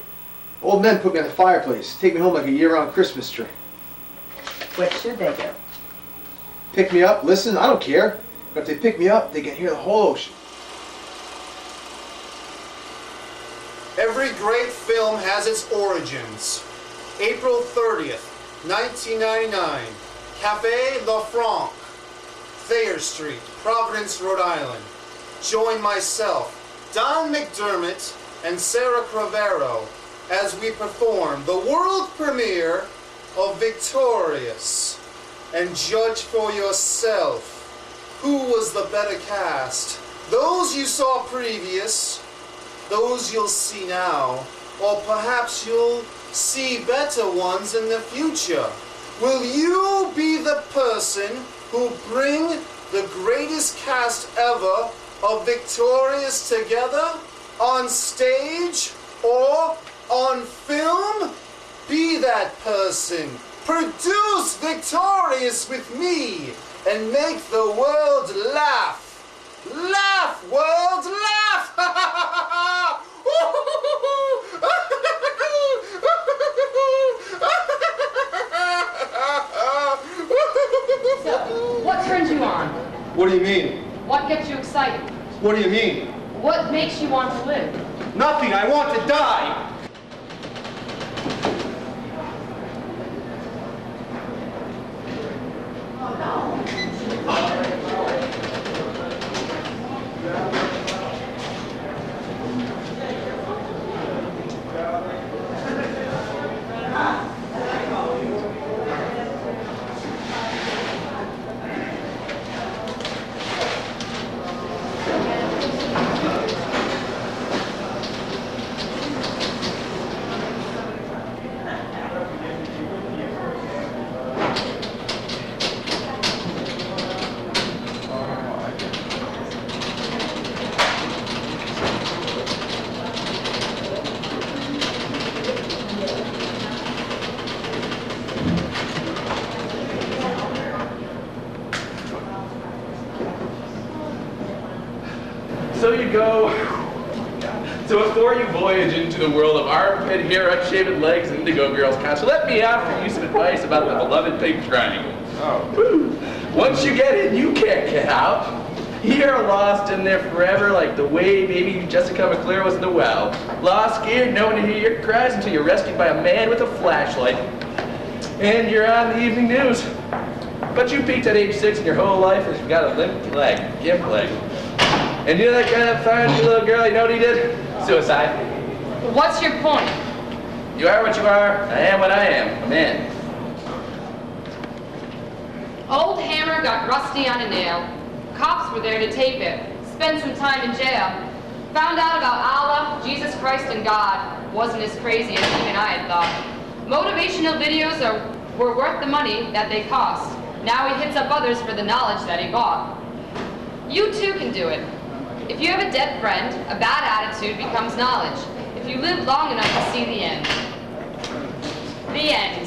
Speaker 14: Old men put me on the fireplace, take me home like a year-round Christmas tree.
Speaker 13: What should they do?
Speaker 14: Pick me up, listen, I don't care. But if they pick me up, they can hear the whole ocean.
Speaker 5: Every great film has its origins. April 30th, 1999, Café La Franc, Thayer Street, Providence, Rhode Island. Join myself, Don McDermott, and Sarah Cravero as we perform the world premiere of Victorious. And judge for yourself who was the better cast. Those you saw previous, those you'll see now, or perhaps you'll see better ones in the future. Will you be the person who bring the greatest cast ever of Victorious together on stage or on film? Be that person. Produce Victorious with me and make the world laugh. Laugh, world, laugh!
Speaker 9: So, what turns you on?
Speaker 8: What do you mean?
Speaker 9: What gets you excited?
Speaker 8: What do you mean?
Speaker 9: What makes you want to live?
Speaker 8: Nothing. I want to die.
Speaker 10: So you go. So before you voyage into the world of armpit hair, unshaven legs, and indigo girls concert, let me offer you some advice about the beloved pink triangle. Woo. Once you get in, you can't get out. You're lost in there forever like the way baby Jessica McClure was in the well. Lost, scared, no one to hear your cries until you're rescued by a man with a flashlight. And you're on the evening news. But you peaked at age 6 and your whole life has got a limp leg, gimp leg. And you know that guy that found your little girl, you know what he did? Suicide.
Speaker 9: What's your point?
Speaker 10: You are what you are. I am what I am. I'm in.
Speaker 9: Old hammer got rusty on a nail. Cops were there to tape it. Spent some time in jail. Found out about Allah, Jesus Christ, and God. Wasn't as crazy as even I had thought. Motivational videos were worth the money that they cost. Now he hits up others for the knowledge that he bought. You too can do it. If you have a dead friend, a bad attitude becomes knowledge. If you live long enough to see the end. The end.